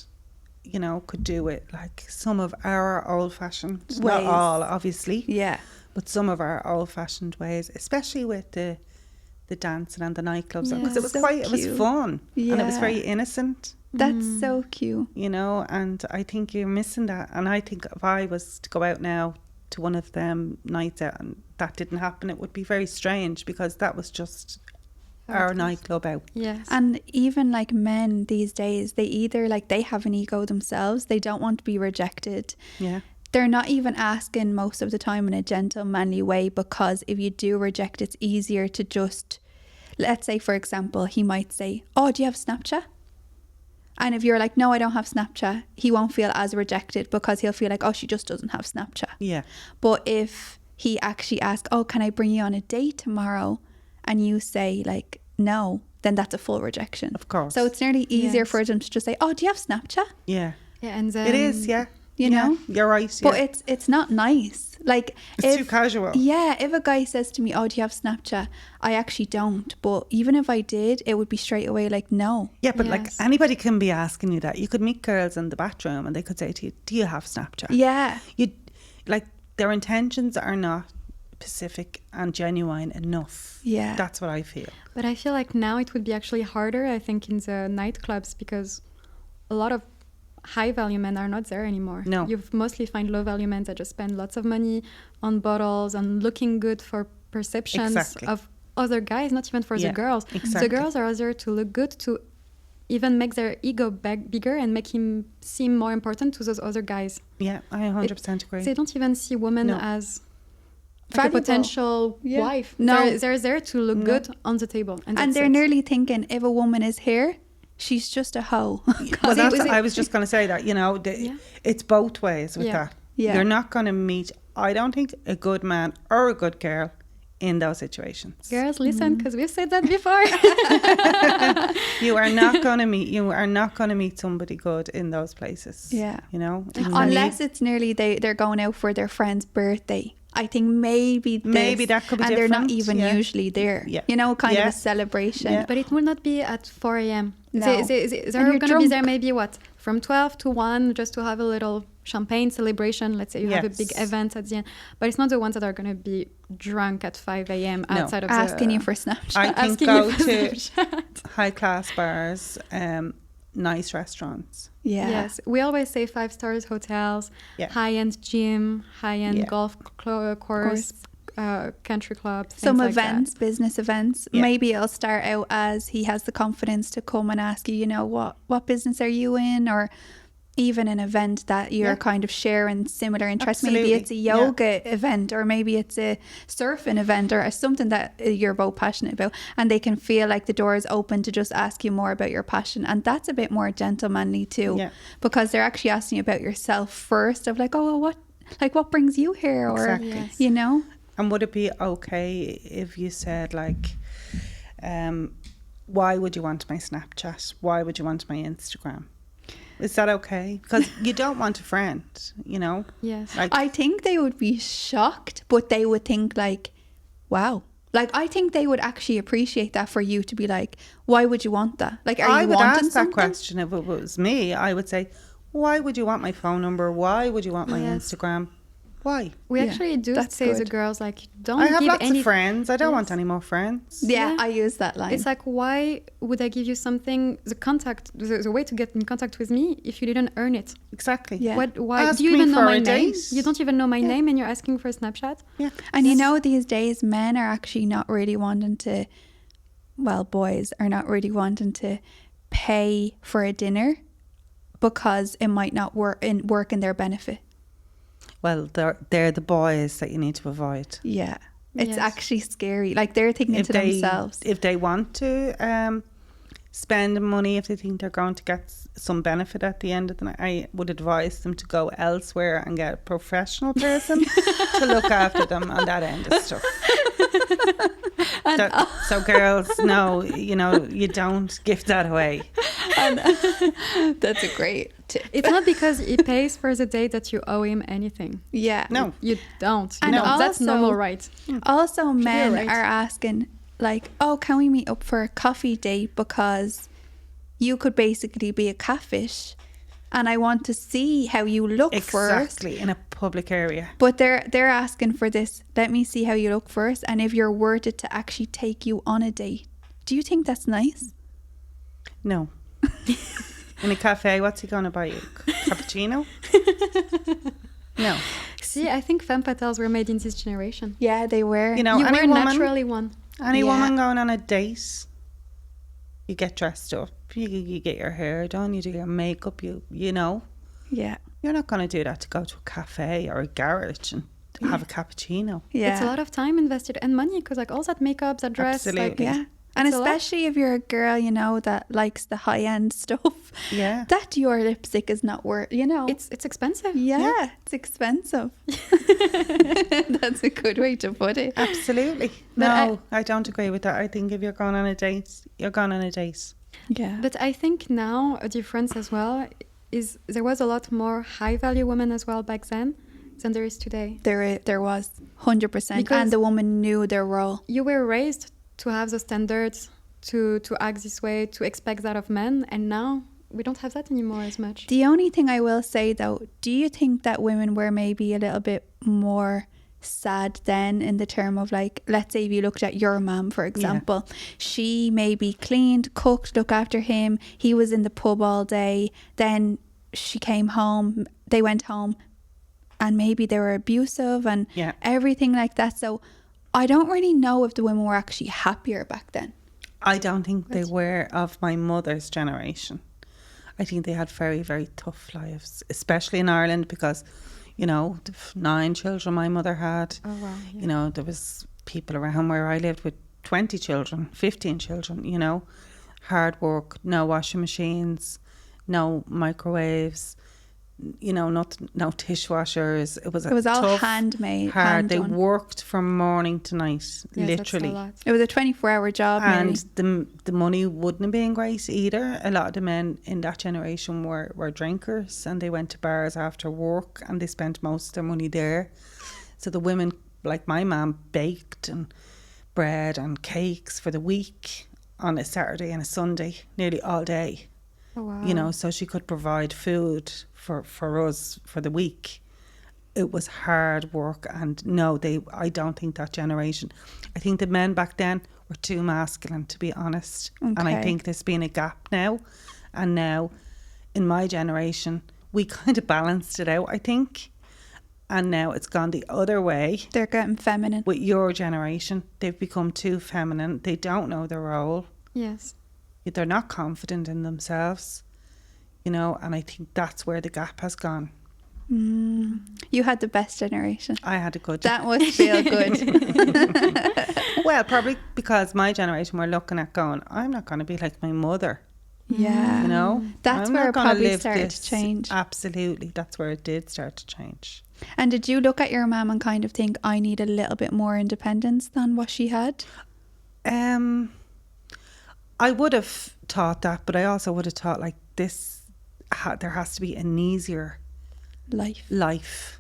Speaker 2: do it like some of our old-fashioned, not
Speaker 3: Ways.
Speaker 2: all, obviously,
Speaker 3: yeah,
Speaker 2: but some of our old-fashioned ways, especially with the dancing and the nightclubs,
Speaker 1: Yeah.
Speaker 2: because it was
Speaker 3: So
Speaker 2: it was
Speaker 3: cute.
Speaker 2: fun, and it was
Speaker 3: Yeah.
Speaker 2: very innocent,
Speaker 3: that's so cute.
Speaker 2: and I think you're missing that. And I think if I was to go out now to one of them nights out and that didn't happen, it would be very strange, because that was just our nightclub out.
Speaker 1: Yes.
Speaker 3: And even like men these days, they either like they have an ego themselves, they don't want to be rejected.
Speaker 2: Yeah.
Speaker 3: They're not even asking most of the time in a gentle, manly way, because if you do reject, it's easier to just, let's say, for example, he might say, oh, do you have Snapchat? And if you're like, no, I don't have Snapchat, he won't feel as rejected because he'll feel like, oh, she just doesn't have Snapchat.
Speaker 2: Yeah.
Speaker 3: But if he actually asks, oh, can I bring you on a date tomorrow? And you say like, no, then that's a full rejection.
Speaker 2: Of course.
Speaker 3: So it's nearly easier
Speaker 1: Yes.
Speaker 3: for them to just say, oh, do you have Snapchat?
Speaker 2: Yeah.
Speaker 1: Yeah, and then
Speaker 2: It is, yeah.
Speaker 3: You
Speaker 2: Yeah,
Speaker 3: know?
Speaker 2: you're right.
Speaker 3: But
Speaker 2: Yeah.
Speaker 3: it's not nice. Like
Speaker 2: It's too casual.
Speaker 3: Yeah, if a guy says to me, oh, do you have Snapchat? I actually don't. But even if I did, it would be straight away like, no.
Speaker 2: Yeah, but like
Speaker 1: Yes.
Speaker 2: anybody can be asking you that. You could meet girls in the bathroom and they could say to you, do you have Snapchat?
Speaker 3: Yeah.
Speaker 2: You like their intentions are not specific and genuine enough.
Speaker 3: Yeah.
Speaker 2: That's what I feel.
Speaker 1: But I feel like now it would be actually harder, I think, in the nightclubs because a lot of high value men are not there anymore.
Speaker 2: No.
Speaker 1: You mostly find low value men that just spend lots of money on bottles, on looking good for perceptions
Speaker 2: Exactly.
Speaker 1: of other guys, not even for
Speaker 2: Yeah,
Speaker 1: the girls.
Speaker 2: exactly.
Speaker 1: The girls are there to look good, to even make their ego bigger and make him seem more important to those other guys.
Speaker 2: Yeah, I 100% agree.
Speaker 1: They don't even see women
Speaker 2: No.
Speaker 1: as like a
Speaker 3: Valuable.
Speaker 1: potential
Speaker 3: Yeah.
Speaker 1: wife.
Speaker 3: No.
Speaker 1: They're there to look
Speaker 2: No.
Speaker 1: good on the table. And
Speaker 3: And
Speaker 1: that's
Speaker 3: they're
Speaker 1: it.
Speaker 3: nearly thinking if a woman is here, she's just a hoe.
Speaker 2: Well,
Speaker 1: See,
Speaker 2: that's,
Speaker 1: was it-
Speaker 2: I was just going to say that, you know,
Speaker 1: Yeah.
Speaker 2: it's both ways with
Speaker 1: Yeah.
Speaker 2: that.
Speaker 3: Yeah.
Speaker 2: You're not going to meet, I don't think, a good man or a good girl in those situations.
Speaker 1: Girls, listen, because we've said that before.
Speaker 2: You are not going to meet somebody good in those places.
Speaker 3: Yeah.
Speaker 2: You know,
Speaker 3: Unless it's nearly they're going out for their friend's birthday. I think maybe
Speaker 2: that could be
Speaker 3: and they're not
Speaker 2: different,
Speaker 3: even
Speaker 2: yeah.
Speaker 3: usually there.
Speaker 2: Yeah.
Speaker 3: You know, kind of
Speaker 2: Yeah.
Speaker 3: a celebration.
Speaker 2: Yeah.
Speaker 1: But it will not be at 4 a.m.
Speaker 3: No.
Speaker 1: They're
Speaker 3: And
Speaker 1: going
Speaker 3: you're
Speaker 1: to be there
Speaker 3: drunk.
Speaker 1: maybe, what, from 12 to 1, just to have a little champagne celebration. Let's say you have a big
Speaker 2: Yes.
Speaker 1: event at the end. But it's not the ones that are going to be drunk at 5 a.m.
Speaker 2: No.
Speaker 1: outside of
Speaker 3: Asking
Speaker 1: the...
Speaker 3: you for Snapchat.
Speaker 2: I think
Speaker 1: asking
Speaker 2: go
Speaker 1: you for
Speaker 2: to
Speaker 1: Snapchat.
Speaker 2: high class bars, nice restaurants.
Speaker 3: Yeah.
Speaker 1: Yes, we always say 5 stars hotels,
Speaker 2: Yeah.
Speaker 1: high-end gym, high-end
Speaker 2: Yeah.
Speaker 1: golf course, country clubs,
Speaker 3: Some
Speaker 1: things like
Speaker 3: events, business events.
Speaker 2: Yeah.
Speaker 3: Maybe it'll start out as he has the confidence to come and ask you, you know, what business are you in? Or even an event that you're
Speaker 2: Yeah.
Speaker 3: kind of sharing similar interests. Maybe
Speaker 2: Absolutely.
Speaker 3: it's a
Speaker 2: Yeah.
Speaker 3: yoga event, or maybe it's a surfing event, or something that you're both passionate about, and they can feel like the door is open to just ask you more about your passion. And that's a bit more gentlemanly too,
Speaker 2: Yeah.
Speaker 3: because they're actually asking you about yourself first, of like, oh, well, what brings you here? Or,
Speaker 2: Exactly.
Speaker 1: Yes.
Speaker 3: you know,
Speaker 2: And would it be okay if you said like, why would you want my Snapchat? Why would you want my Instagram? Is that okay? Because you don't want a friend, you know?
Speaker 1: Yes.
Speaker 2: Like,
Speaker 3: I think they would be shocked, but they would think like, wow. Like, I think they would actually appreciate that for you to be like, why would you want that? Like, are
Speaker 2: I
Speaker 3: you
Speaker 2: would
Speaker 3: wanting
Speaker 2: ask
Speaker 3: something?
Speaker 2: that question if it was me. I would say, why would you want my phone number? Why would you want my
Speaker 1: Yes.
Speaker 2: Instagram? Why?
Speaker 1: We
Speaker 3: Yeah,
Speaker 1: actually do
Speaker 3: that's
Speaker 1: say to
Speaker 3: good.
Speaker 1: girls, like, don't
Speaker 2: I have
Speaker 1: give
Speaker 2: lots
Speaker 1: any...
Speaker 2: of friends. I don't want
Speaker 1: Yes.
Speaker 2: any more friends.
Speaker 3: Yeah,
Speaker 1: Yeah.
Speaker 3: I use that line.
Speaker 1: It's like, why would I give you something, the way to get in contact with me if you didn't earn it?
Speaker 2: Exactly.
Speaker 3: Yeah.
Speaker 1: Why
Speaker 2: Ask
Speaker 1: do you
Speaker 2: me
Speaker 1: even know
Speaker 2: for
Speaker 1: my
Speaker 2: a
Speaker 1: name?
Speaker 2: date.
Speaker 1: You don't even know my name and you're asking for a Snapchat?
Speaker 2: Yeah.
Speaker 3: And you know, these days, men are actually not really wanting to, well, boys are not really wanting to pay for a dinner because it might not work in their benefit.
Speaker 2: Well, they're the boys that you need to avoid.
Speaker 3: Yeah. It's
Speaker 1: Yes.
Speaker 3: actually scary. Like, they're thinking to themselves.
Speaker 2: If they want to spend money, if they think they're going to get some benefit at the end of the night, I would advise them to go elsewhere and get a professional person to look after them on that end of stuff. So girls, no, you know, you don't give that away.
Speaker 3: That's a great tip.
Speaker 1: It's not because he pays for the date that you owe him anything.
Speaker 3: Yeah.
Speaker 2: No.
Speaker 1: You don't.
Speaker 3: And
Speaker 1: That's
Speaker 3: also-
Speaker 1: normal, right?
Speaker 3: Also, men
Speaker 1: right.
Speaker 3: are asking, like, oh, can we meet up for a coffee date? Because you could basically be a catfish and I want to see how you look first.
Speaker 2: Exactly, in a public area.
Speaker 3: But they're asking for this, let me see how you look first, and if you're worth it to actually take you on a date. Do you think that's nice?
Speaker 2: No. In a cafe, what's he going to buy you? Cappuccino? No.
Speaker 1: See, I think femme fatales were made in this generation.
Speaker 3: Yeah, they were.
Speaker 2: You know,
Speaker 1: You
Speaker 2: any
Speaker 1: were
Speaker 2: woman,
Speaker 1: naturally one.
Speaker 2: any
Speaker 3: Yeah.
Speaker 2: woman going on a date, you get dressed up, you get your hair done, you do your makeup, you know.
Speaker 3: Yeah.
Speaker 2: You're not going to do that to go to a cafe or a garage and have a cappuccino.
Speaker 3: Yeah.
Speaker 1: It's a lot of time invested and money because like all that makeup, that dress, like,
Speaker 2: Absolutely.
Speaker 3: Yeah. And
Speaker 1: It's a lot.
Speaker 3: especially if you're a girl, you know, that likes the high end stuff,
Speaker 2: Yeah.
Speaker 3: that Dior lipstick is not worth, you know.
Speaker 1: It's expensive.
Speaker 3: Yeah, it's expensive. That's a good way to put it.
Speaker 2: Absolutely.
Speaker 1: But
Speaker 2: No, I don't agree with that. I think if you're going on a date, you're going on a date.
Speaker 3: Yeah.
Speaker 1: But I think now a difference as well is there was a lot more high value women as well back then than there is today.
Speaker 3: There was 100%.
Speaker 1: Because-
Speaker 3: And the woman knew their role.
Speaker 1: You were raised to have the standards, to act this way, to expect that of men, and now we don't have that anymore as much.
Speaker 3: The only thing I will say though, do you think that women were maybe a little bit more sad then, in the term of, like, let's say if you looked at your mum, for example, she maybe cleaned, cooked, looked after him, he was in the pub all day, then she came home, they went home, and maybe they were abusive and
Speaker 2: Yeah.
Speaker 3: everything like that. So I don't really know if the women were actually happier back then.
Speaker 2: I don't think they were of my mother's generation. I think they had very, very tough lives, especially in Ireland, because, you know, the 9 children my mother had.
Speaker 1: Oh, wow. Yeah.
Speaker 2: You know, there was people around where I lived with 20 children, 15 children, you know. Hard work, no washing machines, no microwaves, you know, no dishwashers. It was
Speaker 3: all
Speaker 2: tough,
Speaker 3: handmade,
Speaker 2: hard.
Speaker 3: hand
Speaker 2: They
Speaker 3: done.
Speaker 2: worked from morning to night,
Speaker 1: Yes, that's a
Speaker 2: literally.
Speaker 1: lot.
Speaker 3: It was a 24-hour job.
Speaker 2: And
Speaker 3: nearly.
Speaker 2: the money wouldn't have been great either. A lot of the men in that generation were drinkers, and they went to bars after work and they spent most of their money there. So the women, like my mum, baked and bread and cakes for the week on a Saturday and a Sunday, nearly all day.
Speaker 1: Oh, wow.
Speaker 2: You know, so she could provide food for us for the week. It was hard work, and no, I don't think that generation. I think the men back then were too masculine, to be honest. And I
Speaker 3: Okay.
Speaker 2: think there's been a gap now. And now, in my generation, we kind of balanced it out, I think. And now it's gone the other way.
Speaker 3: They're getting feminine.
Speaker 2: With your generation, they've become too feminine. They don't know their role.
Speaker 1: Yes.
Speaker 2: They're not confident in themselves, you know, and I think that's where the gap has gone.
Speaker 3: You had the best generation.
Speaker 2: I had a good
Speaker 3: That must feel good.
Speaker 2: well, probably because my generation were looking at going, I'm not going to be like my mother,
Speaker 3: Yeah.
Speaker 2: you know.
Speaker 3: That's
Speaker 2: I'm
Speaker 3: where
Speaker 2: not
Speaker 3: it
Speaker 2: gonna
Speaker 3: probably
Speaker 2: live
Speaker 3: started
Speaker 2: this.
Speaker 3: to change.
Speaker 2: Absolutely, that's where it did start to change.
Speaker 3: And did you look at your mum and kind of think, I need a little bit more independence than what she had?
Speaker 2: I would have thought that, but I also would have thought like this, there has to be an easier life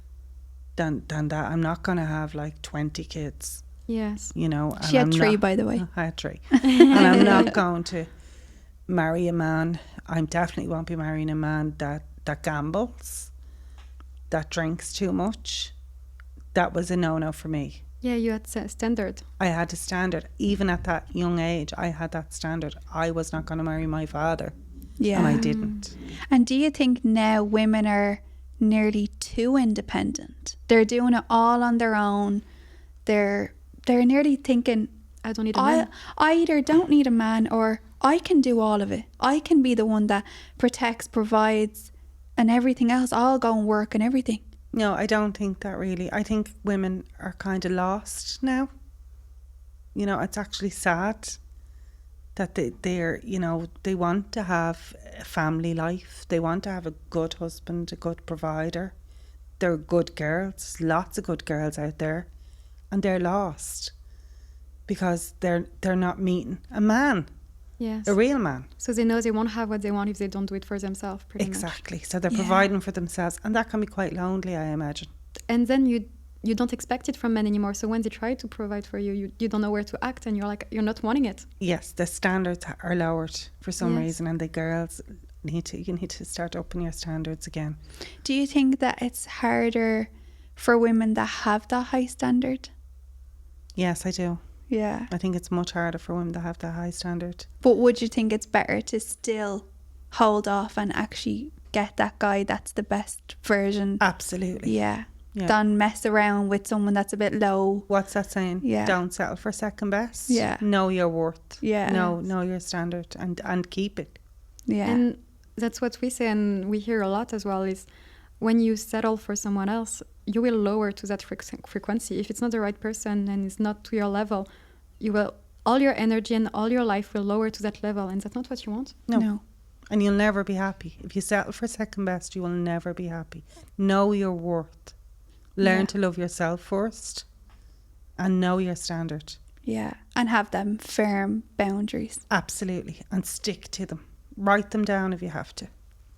Speaker 2: than that. I'm not going to have like 20 kids,
Speaker 1: Yes.
Speaker 2: you know. And
Speaker 3: She had
Speaker 2: I'm
Speaker 3: 3,
Speaker 2: not-
Speaker 3: by the way.
Speaker 2: I had 3. And I'm not going to marry a man. I definitely won't be marrying a man that gambles, that drinks too much. That was a no-no for me.
Speaker 1: Yeah, you had standard.
Speaker 2: I had a standard. Even at that young age, I had that standard. I was not going to marry my father.
Speaker 3: Yeah.
Speaker 2: And I didn't.
Speaker 3: And do you think now women are nearly too independent? They're doing it all on their own. They're nearly thinking,
Speaker 1: I don't need a man.
Speaker 3: I either don't need a man or I can do all of it. I can be the one that protects, provides, and everything else. I'll go and work and everything.
Speaker 2: No, I don't think that really. I think women are kind of lost now. You know, it's actually sad that they're, you know, they want to have a family life. They want to have a good husband, a good provider. They're good girls. There's lots of good girls out there. And they're lost because they're not meeting a man,
Speaker 1: Yes.
Speaker 2: a real man.
Speaker 1: So they know they won't have what they want if they don't do it for themselves, pretty much.
Speaker 2: Exactly. So they're
Speaker 3: Yeah.
Speaker 2: providing for themselves. And that can be quite lonely, I imagine.
Speaker 1: And then you don't expect it from men anymore. So when they try to provide for you, you don't know where to act, and you're not wanting it.
Speaker 2: Yes, the standards are lowered for some
Speaker 1: Yes.
Speaker 2: reason, and the girls you need to start upping your standards again.
Speaker 3: Do you think that it's harder for women that have that high standard?
Speaker 2: Yes, I do.
Speaker 3: Yeah.
Speaker 2: I think it's much harder for women to have that high standard.
Speaker 3: But would you think it's better to still hold off and actually get that guy that's the best version?
Speaker 2: Absolutely.
Speaker 3: Yeah.
Speaker 2: Yeah.
Speaker 3: Than mess around with someone that's a bit low.
Speaker 2: What's that saying?
Speaker 3: Yeah.
Speaker 2: Don't settle for second best.
Speaker 3: Yeah.
Speaker 2: Know your worth.
Speaker 3: Yeah.
Speaker 2: Know your standard and keep it.
Speaker 3: Yeah.
Speaker 1: And that's what we say, and we hear a lot as well, is when you settle for someone else, you will lower to that frequency. If it's not the right person and it's not to your level, you will all your energy and all your life will lower to that level, and that's not what you want.
Speaker 2: No. And you'll never be happy. If you settle for second best, you will never be happy. Know your worth. Learn to love yourself first and know your standard.
Speaker 3: Yeah. And have them firm boundaries.
Speaker 2: Absolutely. And stick to them. Write them down if you have to.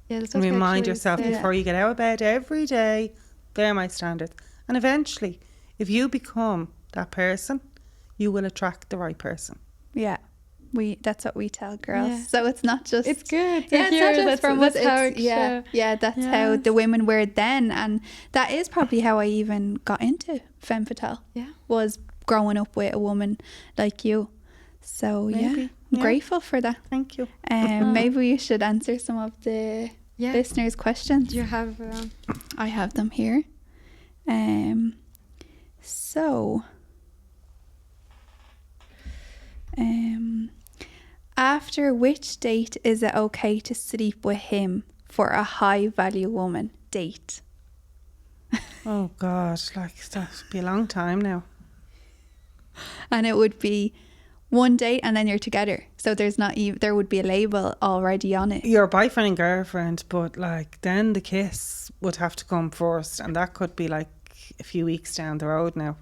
Speaker 1: Yeah, that's
Speaker 2: And
Speaker 1: what we
Speaker 2: remind
Speaker 1: actually
Speaker 2: yourself
Speaker 1: said.
Speaker 2: before you get out of bed every day, they're my standards. And eventually, if you become that person, you will attract the right person.
Speaker 3: Yeah. That's what we tell girls.
Speaker 1: Yeah.
Speaker 3: So it's not just...
Speaker 1: It's good to
Speaker 3: Yeah, it's
Speaker 1: hear
Speaker 3: not just from us.
Speaker 1: that's how
Speaker 3: It's, that's how
Speaker 1: Yes.
Speaker 3: the women were then. And that is probably how I even got into femme fatale.
Speaker 1: Yeah.
Speaker 3: Was growing up with a woman like you. So
Speaker 2: Maybe.
Speaker 3: I'm
Speaker 2: Yeah.
Speaker 3: grateful for that.
Speaker 2: Thank you.
Speaker 3: Maybe we should answer some of the
Speaker 1: Yeah.
Speaker 3: listeners' questions.
Speaker 1: Do you have...
Speaker 3: I have them here. So, after which date is it okay to sleep with him for a high value woman? Date.
Speaker 2: Oh, God. Like, that would be a long time now.
Speaker 3: And it would be one date and then you're together. So there's not even, there would be a label already on it.
Speaker 2: Your boyfriend and girlfriend, but like then the kiss would have to come first, and that could be like a few weeks down the road now.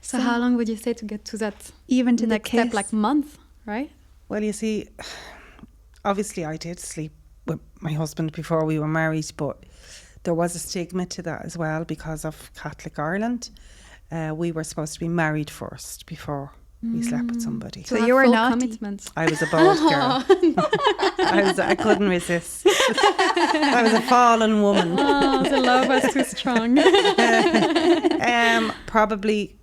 Speaker 1: So how long would you say to get to that
Speaker 3: Even to the
Speaker 1: next
Speaker 3: kiss.
Speaker 1: step? Like month, right?
Speaker 2: Well, you see, obviously I did sleep with my husband before we were married, but there was a stigma to that as well because of Catholic Ireland. We were supposed to be married first before we slept with somebody.
Speaker 3: So
Speaker 1: have
Speaker 3: you were
Speaker 1: full
Speaker 3: naughty.
Speaker 1: commitment.
Speaker 2: I was a bold girl. I couldn't resist. I was a fallen woman.
Speaker 1: Oh, the love was too strong.
Speaker 2: Probably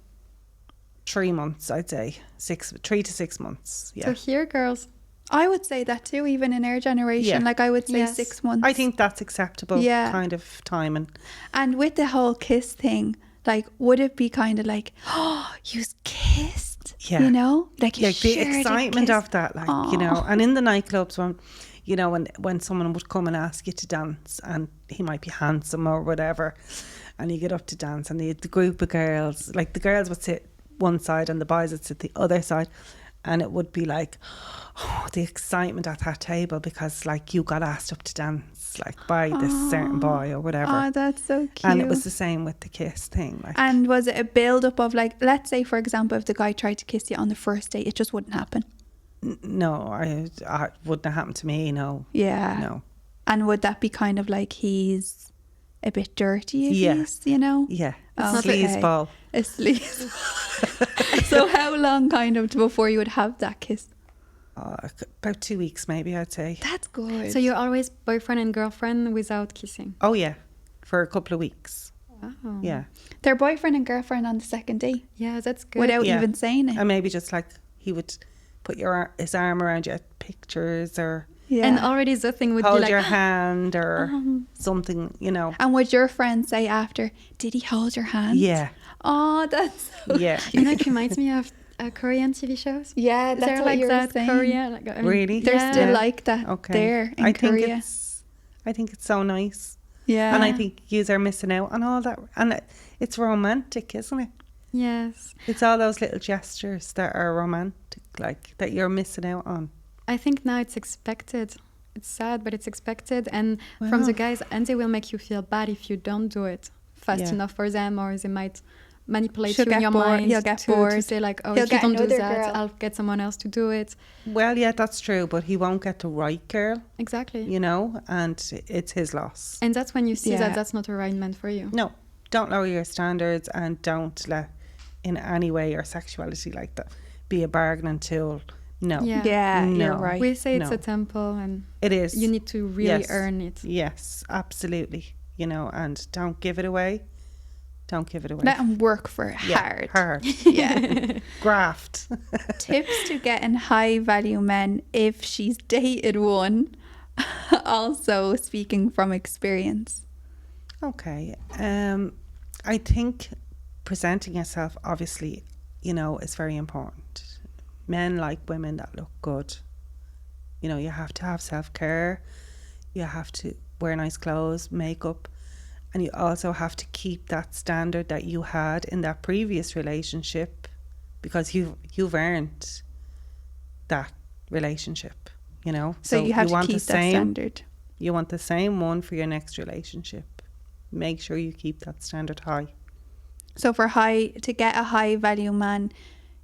Speaker 2: 3 months, I'd say. 3 to 6 months. Yeah.
Speaker 1: So here, girls,
Speaker 3: I would say that too, even in our generation.
Speaker 2: Yeah.
Speaker 3: Like I would say
Speaker 1: Yes.
Speaker 3: 6 months.
Speaker 2: I think that's acceptable kind of timing.
Speaker 3: And with the whole kiss thing, like, would it be kind of like, oh, you kissed?
Speaker 2: Yeah.
Speaker 3: You know? Like
Speaker 2: The
Speaker 3: shared a
Speaker 2: excitement
Speaker 3: kiss.
Speaker 2: of that, like, you know, and in the nightclubs when, you know, when someone would come and ask you to dance and he might be handsome or whatever, and you get up to dance and the group of girls, like the girls would sit one side and the boys would sit the other side, and it would be like, oh, the excitement at that table because like you got asked up to dance like by this certain boy or whatever.
Speaker 3: Oh, that's so cute.
Speaker 2: And it was the same with the kiss thing. Like,
Speaker 3: And was it a build up of like, let's say for example, if the guy tried to kiss you on the first date, it just wouldn't happen.
Speaker 2: no, I wouldn't have happened to me. No,
Speaker 3: Yeah.
Speaker 2: no.
Speaker 3: And would that be kind of like he's a bit dirty? If
Speaker 2: Yeah.
Speaker 3: he's, you know,
Speaker 2: Yeah,
Speaker 3: Oh,
Speaker 2: it's sleaze
Speaker 3: okay.
Speaker 2: ball.
Speaker 3: a sleaze. So how long kind of before you would have that kiss?
Speaker 2: About 2 weeks, maybe I'd say.
Speaker 3: That's good.
Speaker 1: so you're always boyfriend and girlfriend without kissing.
Speaker 2: Oh yeah, for a couple of weeks.
Speaker 1: Wow.
Speaker 2: Yeah,
Speaker 3: They're boyfriend and girlfriend on the second date
Speaker 1: Yeah, that's good.
Speaker 3: without
Speaker 2: Yeah.
Speaker 3: even saying it.
Speaker 2: and maybe just like he would put his arm around you at pictures or
Speaker 3: Yeah.
Speaker 1: And already the thing would
Speaker 2: hold
Speaker 1: be like,
Speaker 2: your hand or something, you know.
Speaker 3: And would your friend say after, did he hold your hand?
Speaker 2: Yeah,
Speaker 3: Oh, that's so
Speaker 2: yeah.
Speaker 1: you know, it reminds me of Korean TV shows.
Speaker 3: Yeah,
Speaker 1: Is
Speaker 3: that's
Speaker 1: there
Speaker 3: what
Speaker 1: like
Speaker 3: you were
Speaker 1: that
Speaker 3: saying.
Speaker 1: Korea? Like, I mean,
Speaker 2: Really?
Speaker 3: They're
Speaker 1: yeah.
Speaker 3: still like that
Speaker 2: Okay.
Speaker 3: there in
Speaker 2: I think
Speaker 3: Korea.
Speaker 2: I think it's so nice,
Speaker 3: Yeah.
Speaker 2: and I think yous are missing out on all that. And it's romantic, isn't it?
Speaker 1: Yes.
Speaker 2: It's all those little gestures that are romantic, like that you're missing out on.
Speaker 1: I think now it's expected. It's sad, but it's expected. And from the
Speaker 2: Wow.
Speaker 1: guys, and they will make you feel bad if you don't do it fast
Speaker 2: Yeah.
Speaker 1: enough for them, or they might manipulate
Speaker 3: She'll
Speaker 1: you in
Speaker 3: get
Speaker 1: your
Speaker 3: bored.
Speaker 1: mind
Speaker 3: He'll get
Speaker 1: to
Speaker 3: bored.
Speaker 1: say like, oh,
Speaker 3: He'll
Speaker 1: if you
Speaker 3: get
Speaker 1: don't do
Speaker 3: another
Speaker 1: that,
Speaker 3: girl.
Speaker 1: I'll get someone else to do it.
Speaker 2: Well, yeah, that's true, but he won't get the right girl,
Speaker 1: Exactly.
Speaker 2: you know, and it's his loss.
Speaker 1: And that's when you see
Speaker 3: Yeah.
Speaker 1: that that's not a right man for you.
Speaker 2: No, don't lower your standards and don't let in any way your sexuality like that be a bargaining tool. No.
Speaker 1: Yeah.
Speaker 3: Yeah,
Speaker 2: No.
Speaker 3: you're right.
Speaker 1: We say it's
Speaker 2: No.
Speaker 1: a temple, and
Speaker 2: It is.
Speaker 1: you need to really
Speaker 2: Yes.
Speaker 1: earn it.
Speaker 2: Yes, absolutely. You know, and don't give it away. Don't give it away.
Speaker 3: Let him work for it
Speaker 2: Yeah,
Speaker 3: hard.
Speaker 2: hard.
Speaker 3: Yeah.
Speaker 2: Graft.
Speaker 3: Tips to getting high value men if she's dated one. Also speaking from experience.
Speaker 2: Okay. I think presenting yourself, obviously, you know, is very important. Men like women that look good. You know, you have to have self-care. You have to wear nice clothes, makeup. And you also have to keep that standard that you had in that previous relationship because you've earned that relationship, you know.
Speaker 3: So you have to
Speaker 2: want
Speaker 3: keep
Speaker 2: the
Speaker 3: that
Speaker 2: same
Speaker 3: standard.
Speaker 2: You want the same one for your next relationship. Make sure you keep that standard high.
Speaker 3: So to get a high value man,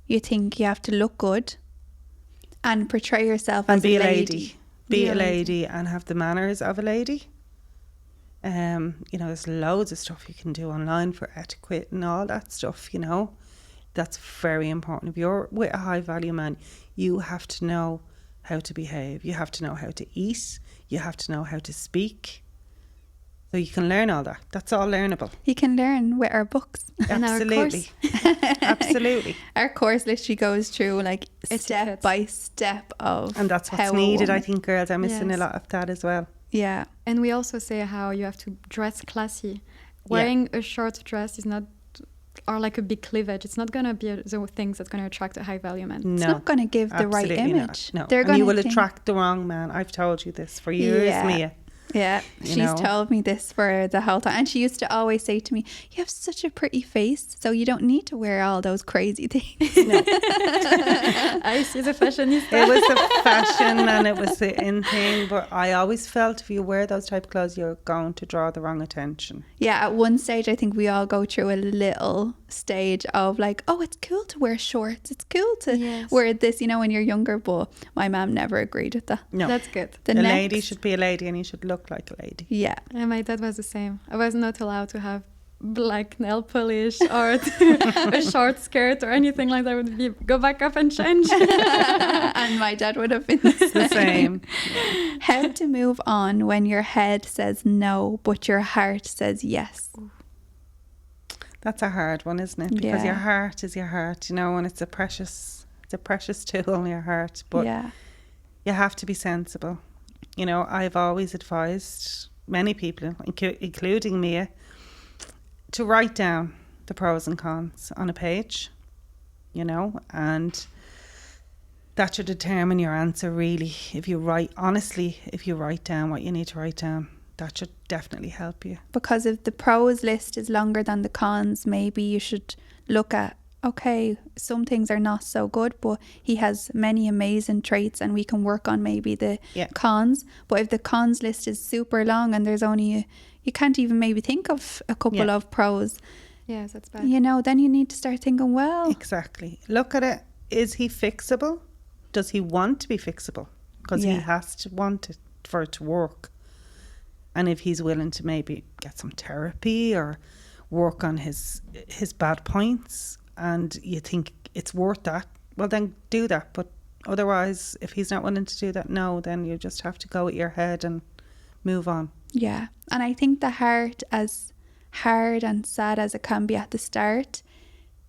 Speaker 3: you think you have to look good and portray yourself
Speaker 2: And
Speaker 3: as
Speaker 2: be
Speaker 3: a lady.
Speaker 2: Be a lady and have the manners of a lady. You know, there's loads of stuff you can do online for etiquette and all that stuff, you know. That's very important. If you're with a high value man, you have to know how to behave. You have to know how to eat. You have to know how to speak. So you can learn all that. That's all learnable.
Speaker 3: You can learn with our books.
Speaker 1: And
Speaker 2: Absolutely. Absolutely.
Speaker 3: Our course literally goes through like step
Speaker 1: Etiquette.
Speaker 3: by step of
Speaker 2: And that's what's
Speaker 3: how a
Speaker 2: needed. I
Speaker 3: woman-
Speaker 2: think girls are missing a
Speaker 1: Yes.
Speaker 2: lot of that as well.
Speaker 3: Yeah.
Speaker 1: And we also say how you have to dress classy. Wearing a short dress is not, or like a big cleavage, it's not going to be the things that's going to attract a high value man.
Speaker 3: It's
Speaker 2: No.
Speaker 3: not going to give the right
Speaker 2: Absolutely not.
Speaker 3: image.
Speaker 2: No.
Speaker 3: They're
Speaker 2: And
Speaker 3: going
Speaker 2: you
Speaker 3: to
Speaker 2: will
Speaker 3: think,
Speaker 2: attract the wrong man. I've told you this for years,
Speaker 3: Yeah.
Speaker 2: Mia.
Speaker 3: Yeah,
Speaker 2: You
Speaker 3: she's
Speaker 2: know.
Speaker 3: told me this for the whole time. And she used to always say to me, you have such a pretty face, so you don't need to wear all those crazy things.
Speaker 1: I see the fashionista.
Speaker 2: It was the fashion and it was the in thing, but I always felt if you wear those type of clothes, you're going to draw the wrong attention.
Speaker 3: Yeah, at one stage, I think we all go through a little stage of like, oh, it's cool to wear shorts. It's cool to
Speaker 1: Yes.
Speaker 3: wear this, you know, when you're younger. But my mum never agreed with that.
Speaker 2: No.
Speaker 1: That's good.
Speaker 3: The
Speaker 2: a
Speaker 3: next,
Speaker 2: lady should be a lady and you should look like a lady.
Speaker 3: Yeah.
Speaker 1: And my dad was the same. I was not allowed to have black nail polish or a short skirt or anything like that. Would be go back up and change.
Speaker 3: And my dad would have been the same.
Speaker 2: The same.
Speaker 3: How to move on when your head says no, but your heart says yes.
Speaker 2: That's a hard one, isn't it? Because your
Speaker 3: Yeah.
Speaker 2: heart is your heart, you know, and it's a precious tool, your heart. But
Speaker 3: Yeah.
Speaker 2: you have to be sensible. You know, I've always advised many people, including Mia, to write down the pros and cons on a page, you know, and that should determine your answer really. If you write down what you need to write down, that should definitely help you.
Speaker 3: Because if the pros list is longer than the cons, maybe you should look at, okay, some things are not so good, but he has many amazing traits and we can work on maybe the
Speaker 2: Yeah.
Speaker 3: cons. But if the cons list is super long and there's only, you can't even maybe think of a couple
Speaker 2: Yeah.
Speaker 3: of pros,
Speaker 1: Yes, that's bad.
Speaker 3: you know, then you need to start thinking, well,
Speaker 2: Exactly. Look at it. Is he fixable? Does he want to be fixable? Because he
Speaker 3: Yeah.
Speaker 2: has to want it for it to work. And if he's willing to maybe get some therapy or work on his bad points and you think it's worth that, well then do that. But otherwise, if he's not willing to do that, no, then you just have to go with your head and move on.
Speaker 3: yeah. And I think the heart, as hard and sad as it can be at the start,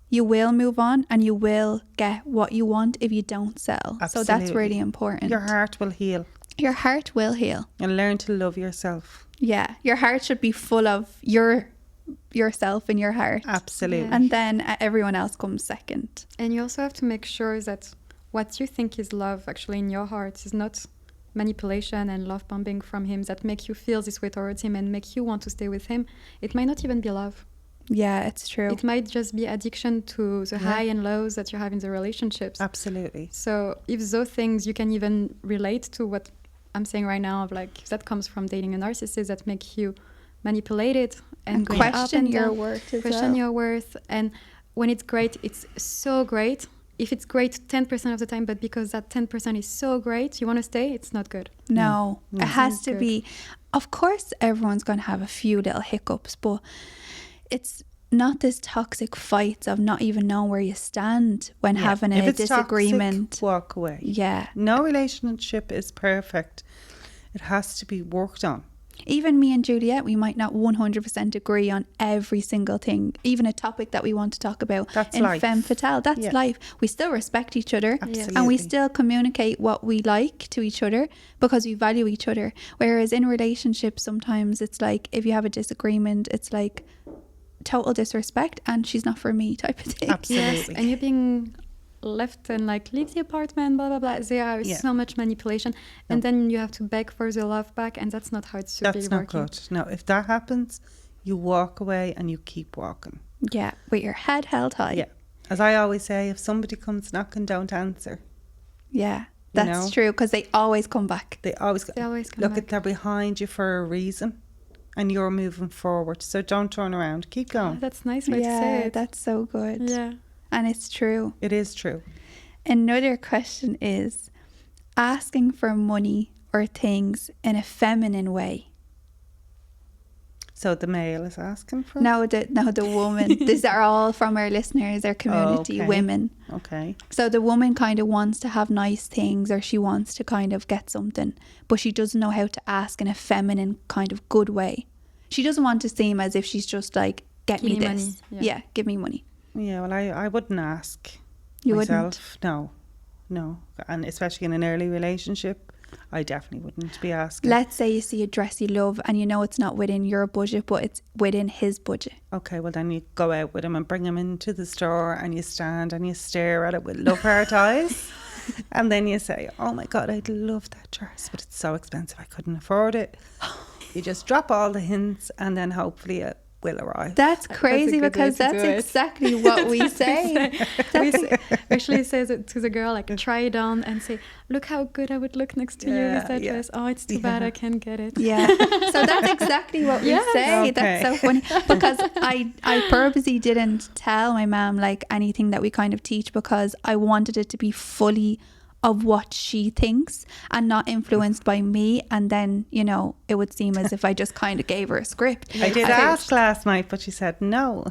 Speaker 3: you will move on and you will get what you want if you don't sell. So that's
Speaker 2: Absolutely.
Speaker 3: really important.
Speaker 2: Your heart will heal
Speaker 3: Your heart will heal.
Speaker 2: and learn to love yourself.
Speaker 3: Yeah. Your heart should be full of yourself in your heart.
Speaker 2: Absolutely.
Speaker 3: And then everyone else comes second.
Speaker 1: And you also have to make sure that what you think is love actually in your heart is not manipulation and love bombing from him that make you feel this way towards him and make you want to stay with him. It might not even be love.
Speaker 3: Yeah, it's true.
Speaker 1: It might just be addiction to the high and lows that you have in the relationships.
Speaker 2: Absolutely.
Speaker 1: So if those things you can even relate to what I'm saying right now, of like that comes from dating a narcissist that make you manipulated and going up
Speaker 3: question
Speaker 1: and
Speaker 3: your
Speaker 1: down,
Speaker 3: worth as
Speaker 1: question
Speaker 3: well.
Speaker 1: your worth. And when it's great, it's so great. If it's great 10% of the time, but because that 10% is so great, you want to stay, it's not good.
Speaker 3: No,
Speaker 2: No.
Speaker 3: it has
Speaker 1: It's
Speaker 3: to
Speaker 1: good.
Speaker 3: be. Of course, everyone's going to have a few little hiccups, but it's not this toxic fights of not even knowing where you stand when
Speaker 2: Yeah.
Speaker 3: having
Speaker 2: If
Speaker 3: a
Speaker 2: it's
Speaker 3: disagreement.
Speaker 2: toxic, walk away.
Speaker 3: Yeah.
Speaker 2: No relationship is perfect. It has to be worked on.
Speaker 3: Even me and Juliette, we might not 100% agree on every single thing, even a topic that we want to talk about.
Speaker 2: That's
Speaker 3: in
Speaker 2: life.
Speaker 3: Femme Fatale, that's
Speaker 2: Yeah.
Speaker 3: life. We still respect each other.
Speaker 2: Absolutely.
Speaker 3: And we still communicate what we like to each other because we value each other. Whereas in relationships, sometimes it's like if you have a disagreement, it's like total disrespect and she's not for me type of thing.
Speaker 2: Absolutely.
Speaker 1: Yes, and you're being left and like leave the apartment, blah blah blah. There is
Speaker 2: Yeah.
Speaker 1: so much manipulation, and then you have to beg for the love back, and that's not how it should
Speaker 2: That's
Speaker 1: be
Speaker 2: not
Speaker 1: working.
Speaker 2: good. No, if that happens, you walk away and you keep walking.
Speaker 3: Yeah, with your head held high.
Speaker 2: Yeah. As I always say, if somebody comes knocking, don't answer.
Speaker 3: Yeah,
Speaker 2: You
Speaker 3: that's
Speaker 2: know?
Speaker 3: true, because they always come back.
Speaker 2: They always
Speaker 1: They always come
Speaker 2: look
Speaker 1: back.
Speaker 2: at they're behind you for a reason, and you're moving forward. So don't turn around. Keep
Speaker 1: Oh,
Speaker 2: going.
Speaker 1: that's a nice way to say
Speaker 3: Yeah,
Speaker 1: it.
Speaker 3: that's so good.
Speaker 1: Yeah.
Speaker 3: And it's true.
Speaker 2: It is true.
Speaker 3: Another question is asking for money or things in a feminine way.
Speaker 2: So the male is asking for.
Speaker 3: No, the woman. These are all from our listeners, our community,
Speaker 2: okay.
Speaker 3: women.
Speaker 2: Okay.
Speaker 3: So the woman kind of wants to have nice things, or she wants to kind of get something, but she doesn't know how to ask in a feminine kind of good way. She doesn't want to seem as if she's just like, get
Speaker 1: Give
Speaker 3: me
Speaker 1: me
Speaker 3: this.
Speaker 1: money, yeah.
Speaker 3: Yeah, give me money.
Speaker 2: Yeah. Well, I wouldn't ask.
Speaker 3: You
Speaker 2: myself. No. And especially in an early relationship, I definitely wouldn't be asking.
Speaker 3: Let's say you see a dress you love and you know it's not within your budget, but it's within his budget.
Speaker 2: Okay, well then you go out with him and bring him into the store and you stand and you stare at it with love heart eyes. And then you say, oh my God, I'd love that dress, but it's so expensive I couldn't afford it. You just drop all the hints and then hopefully it will arrive.
Speaker 3: That's crazy,
Speaker 1: good way
Speaker 3: because
Speaker 1: to do
Speaker 3: that's
Speaker 1: it.
Speaker 3: exactly what we say.
Speaker 1: Actually says it to the girl, like try it on and say, look how good I would look next to you with that
Speaker 2: Yeah.
Speaker 1: dress. Oh, it's too bad I can't get it.
Speaker 3: Yeah. So that's exactly what we
Speaker 1: Yes.
Speaker 3: say.
Speaker 2: Okay.
Speaker 3: That's so funny, because I purposely didn't tell my mom like anything that we kind of teach, because I wanted it to be fully of what she thinks and not influenced by me, and then, you know, it would seem as if I just kind of gave her a script.
Speaker 2: I did ask last night, but she said no.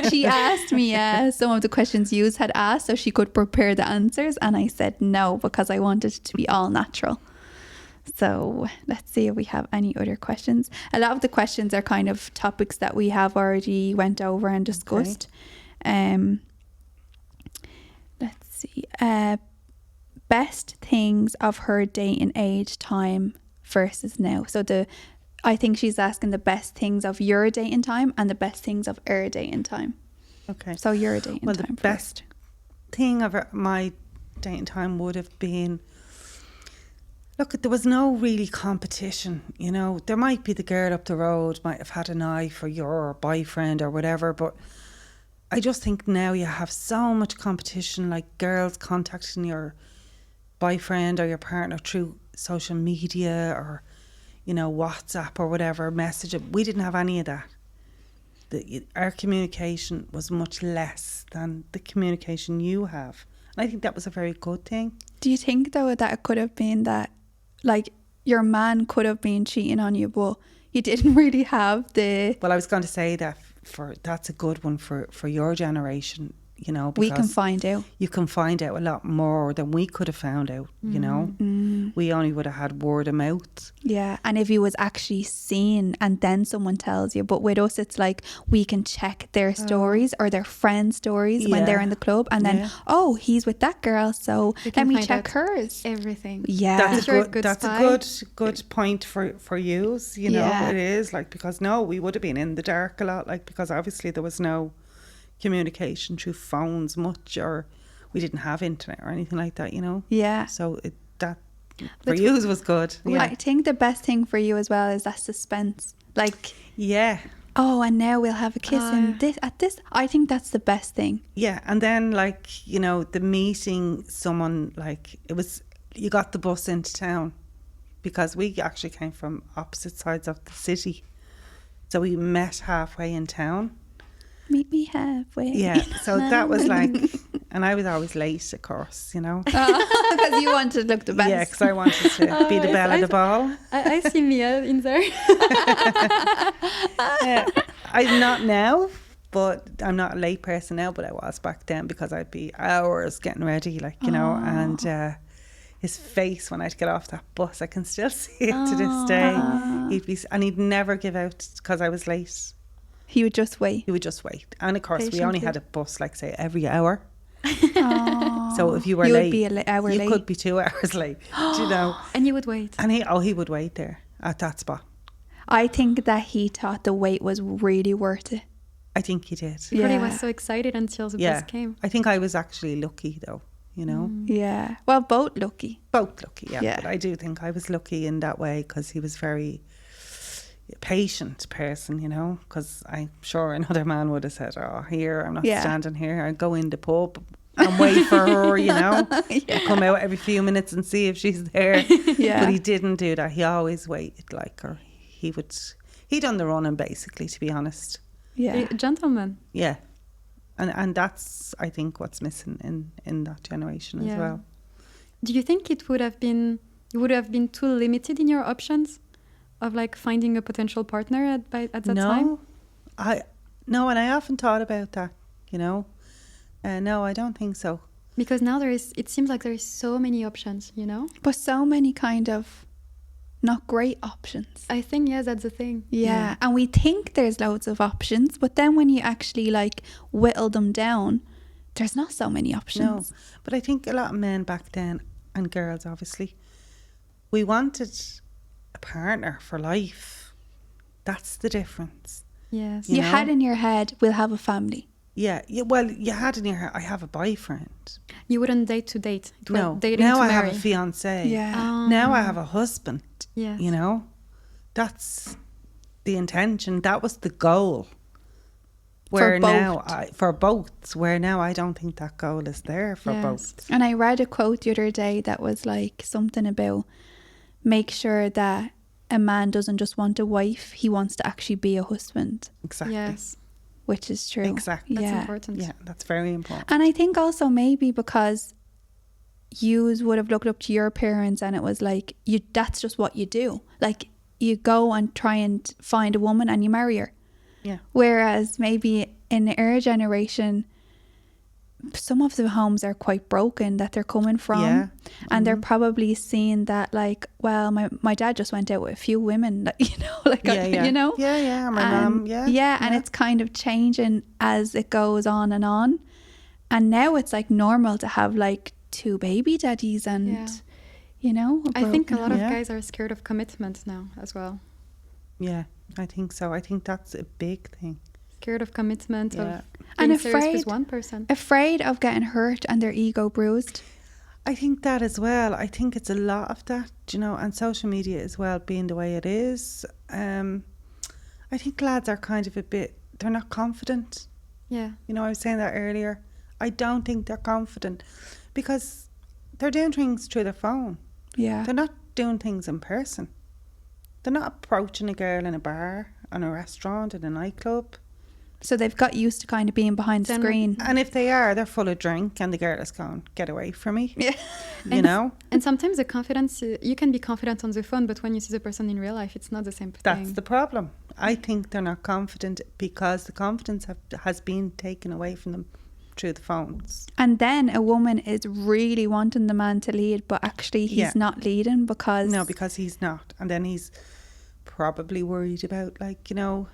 Speaker 3: She asked me some of the questions you had asked so she could prepare the answers, and I said no because I wanted it to be all natural. So let's see if we have any other questions. A lot of the questions are kind of topics that we have already went over and discussed. Let's see. Best things of her dating age time versus now. So I think she's asking the best things of your dating time and the best things of our dating time.
Speaker 2: Okay.
Speaker 3: So your dating
Speaker 2: Well,
Speaker 3: time
Speaker 2: the best thing of my dating time would have been, look, there was no really competition, you know. There might be the girl up the road might have had an eye for your boyfriend or whatever, but I just think now you have so much competition, like girls contacting your boyfriend or your partner through social media or, you know, WhatsApp or whatever, message. We didn't have any of that. Our communication was much less than the communication you have. And I think that was a very good thing.
Speaker 3: Do you think though that it could have been that, like, your man could have been cheating on you, but you didn't really have the...
Speaker 2: Well, I was going to say that that's a good one for your generation, you know,
Speaker 3: We can
Speaker 2: because
Speaker 3: find out.
Speaker 2: you can find out a lot more than we could have found out, you know. We only would have had word of mouth.
Speaker 3: Yeah, and if you was actually seen and then someone tells you, but with us it's like we can check their stories or their friends' stories when they're
Speaker 2: Yeah.
Speaker 3: in the club, and then
Speaker 2: Yeah.
Speaker 3: oh, he's with that girl, so
Speaker 1: We
Speaker 3: let
Speaker 1: can
Speaker 3: me
Speaker 1: find
Speaker 3: check
Speaker 1: out
Speaker 3: hers.
Speaker 1: Everything.
Speaker 3: Yeah,
Speaker 2: That's
Speaker 1: You're
Speaker 2: a
Speaker 1: a
Speaker 2: good.
Speaker 1: good
Speaker 2: That's
Speaker 1: spy.
Speaker 2: a good point for yous. You know,
Speaker 3: Yeah.
Speaker 2: it is like, because no, we would have been in the dark a lot, like, because obviously there was no communication through phones much, or we didn't have internet or anything like that. You know.
Speaker 3: yeah.
Speaker 2: So that for
Speaker 1: But-
Speaker 2: yous was good. Yeah.
Speaker 3: I think the best thing for you as well is that suspense. Like,
Speaker 2: Yeah.
Speaker 3: oh, and now we'll have a kiss
Speaker 1: Oh,
Speaker 3: and this at this. I think that's the best thing.
Speaker 2: Yeah, and then, like, you know, the meeting someone, like, it was, you got the bus into town, because we actually came from opposite sides of the city, so we met halfway in town.
Speaker 3: Meet me halfway.
Speaker 2: Yeah, so that was like, and I was always late, of course, you know.
Speaker 3: Because you want to look the best.
Speaker 2: Yeah, because I wanted to be the belle of the ball.
Speaker 1: I see Mia in there.
Speaker 2: I'm not now, but I'm not a late person now, but I was back then, because I'd be hours getting ready, like, you know, and his face when I'd get off that bus, I can still see it to this day. He'd never give out because I was late.
Speaker 3: He would just wait.
Speaker 2: He would just wait. And of course, we only
Speaker 1: Patiently.
Speaker 2: had a bus, like, say, every hour.
Speaker 3: Aww.
Speaker 2: So if you were
Speaker 3: You would
Speaker 2: late,
Speaker 3: be an hour
Speaker 2: you
Speaker 3: late.
Speaker 2: could be 2 hours late, do you know.
Speaker 1: And you would wait.
Speaker 2: And he would wait there at that spot.
Speaker 3: I think that he thought the wait was really worth it.
Speaker 2: I think he did.
Speaker 1: But he
Speaker 3: Yeah.
Speaker 1: was so excited until the
Speaker 2: Yeah.
Speaker 1: bus came.
Speaker 2: I think I was actually lucky, though, you know.
Speaker 3: Yeah. Well, both lucky.
Speaker 2: Both lucky, yeah.
Speaker 3: Yeah.
Speaker 2: But I do think I was lucky in that way, because he was very, patient person, you know, because I'm sure another man would have said, oh, here, I'm not
Speaker 3: Yeah.
Speaker 2: standing here. I'd go in the pub and wait for her, you know. I'd come out every few minutes and see if she's there.
Speaker 3: Yeah.
Speaker 2: But he didn't do that. He always waited, like, or he'd done the running, basically, to be honest.
Speaker 3: Yeah.
Speaker 1: A gentleman.
Speaker 2: Yeah. And that's, I think, what's missing in that generation as well.
Speaker 1: Do you think it would have been too limited in your options of like finding a potential partner at that time?
Speaker 2: No, and I often thought about that, you know. No, I don't think so.
Speaker 1: Because now it seems like there is so many options, you know?
Speaker 3: But so many kind of not great options.
Speaker 1: I think, yes, that's the thing.
Speaker 3: Yeah. And we think there's loads of options, but then when you actually like whittle them down, there's not so many options.
Speaker 2: No, but I think a lot of men back then, and girls obviously, we wanted a partner for life. That's the difference.
Speaker 1: Yes.
Speaker 3: You
Speaker 2: know?
Speaker 3: had in your head, we'll have a family.
Speaker 2: Yeah, well, you had in your head, I have a boyfriend.
Speaker 1: You wouldn't date to date. It was
Speaker 2: No,
Speaker 1: dating
Speaker 2: now
Speaker 1: to
Speaker 2: I
Speaker 1: marry.
Speaker 2: have a fiancé.
Speaker 3: Yeah.
Speaker 2: Now I have a husband.
Speaker 1: Yes.
Speaker 2: You know, that's the intention. That was the goal. Where for both, where now I don't think that goal is there for both.
Speaker 3: And I read a quote the other day that was like something about make sure that a man doesn't just want a wife, he wants to actually be a husband.
Speaker 2: Exactly.
Speaker 1: Yes.
Speaker 3: Which is true.
Speaker 2: Exactly.
Speaker 1: That's
Speaker 3: Yeah.
Speaker 1: important.
Speaker 2: Yeah, that's very important.
Speaker 3: And I think also maybe because you would have looked up to your parents and it was like, that's just what you do. Like you go and try and find a woman and you marry her.
Speaker 2: Yeah.
Speaker 3: Whereas maybe in our generation, some of the homes are quite broken that they're coming from.
Speaker 2: Yeah.
Speaker 3: And they're probably seeing that like, well, my dad just went out with a few women, that, you know, like, you know?
Speaker 2: Yeah, my mum,
Speaker 3: Yeah, and it's kind of changing as it goes on. And now it's like normal to have like 2 baby daddies and, you know.
Speaker 1: I think a lot of
Speaker 2: Yeah.
Speaker 1: guys are scared of commitment now as well.
Speaker 2: Yeah, I think so. I think that's a big thing.
Speaker 1: Scared of commitment,
Speaker 2: Yeah.
Speaker 1: of
Speaker 3: And
Speaker 1: being serious
Speaker 3: afraid-
Speaker 1: with one person.
Speaker 3: Afraid of getting hurt and their ego bruised.
Speaker 2: I think that as well. I think it's a lot of that, you know, and social media as well being the way it is. I think lads are kind of they're not confident.
Speaker 1: Yeah.
Speaker 2: You know, I was saying that earlier. I don't think they're confident because they're doing things through their phone.
Speaker 3: Yeah.
Speaker 2: They're not doing things in person. They're not approaching a girl in a bar, in a restaurant, in a nightclub.
Speaker 3: So they've got used to kind of being behind the
Speaker 1: Then-
Speaker 3: screen.
Speaker 2: And if they are, they're full of drink and the girl is going, get away from me.
Speaker 3: Yeah.
Speaker 2: You know?
Speaker 1: And sometimes the confidence, you can be confident on the phone, but when you see the person in real life, it's not the same thing.
Speaker 2: That's the problem. I think they're not confident because the confidence has been taken away from them through the phones.
Speaker 3: And then a woman is really wanting the man to lead, but actually he's not leading because...
Speaker 2: No, because he's not. And then he's probably worried about, like, you know,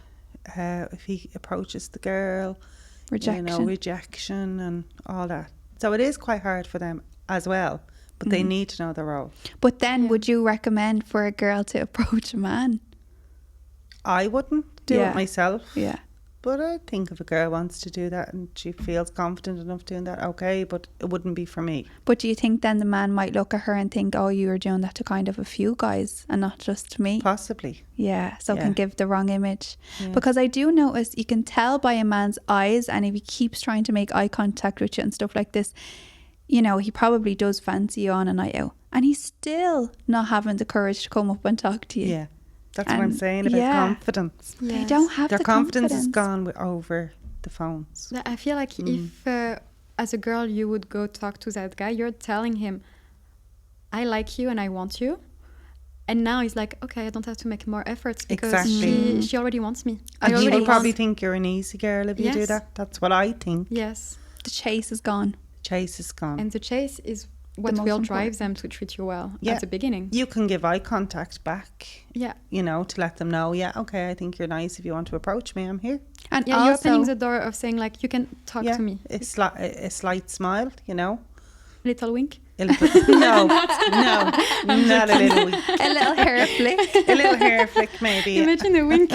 Speaker 2: if he approaches the girl,
Speaker 3: Rejection.
Speaker 2: you know, rejection and all that. So it is quite hard for them as well, but they need to know their role.
Speaker 3: But then would you recommend for a girl to approach a man?
Speaker 2: I wouldn't do it myself.
Speaker 3: Yeah.
Speaker 2: But I think if a girl wants to do that and she feels confident enough doing that, okay, but it wouldn't be for me.
Speaker 3: But do you think then the man might look at her and think, oh, you were doing that to kind of a few guys and not just me?
Speaker 2: Possibly.
Speaker 3: Yeah, so it can give the wrong image.
Speaker 2: Yeah.
Speaker 3: Because I do notice you can tell by a man's eyes, and if he keeps trying to make eye contact with you and stuff like this, you know, he probably does fancy you on a night out. And he's still not having the courage to come up and talk to you.
Speaker 2: Yeah. That's what I'm
Speaker 3: And
Speaker 2: saying about confidence.
Speaker 3: They don't have
Speaker 2: Their
Speaker 3: the
Speaker 2: confidence is gone over the phones.
Speaker 1: I feel like if, as a girl, you would go talk to that guy, you're telling him, I like you and I want you. And now he's like, okay, I don't have to make more efforts because she already wants me.
Speaker 2: And he will probably think you're an easy girl if you do
Speaker 1: Yes.
Speaker 2: that. That's what I think.
Speaker 1: Yes.
Speaker 3: The chase is gone.
Speaker 2: Chase is gone.
Speaker 1: And the chase is what
Speaker 3: most
Speaker 1: will
Speaker 3: important.
Speaker 1: drive them to treat you well at the beginning.
Speaker 2: You can give eye contact back,
Speaker 1: Yeah.
Speaker 2: you know, to let them know, yeah, okay, I think you're nice. If you want to approach me, I'm here.
Speaker 3: And
Speaker 1: Yeah,
Speaker 3: also,
Speaker 1: you're opening the door of saying like, you can talk
Speaker 2: Yeah,
Speaker 1: to me.
Speaker 2: a slight smile, you know.
Speaker 1: Little wink.
Speaker 2: A little, no, not a little wink.
Speaker 3: a little hair flick.
Speaker 2: A little hair flick, maybe.
Speaker 1: Imagine a wink.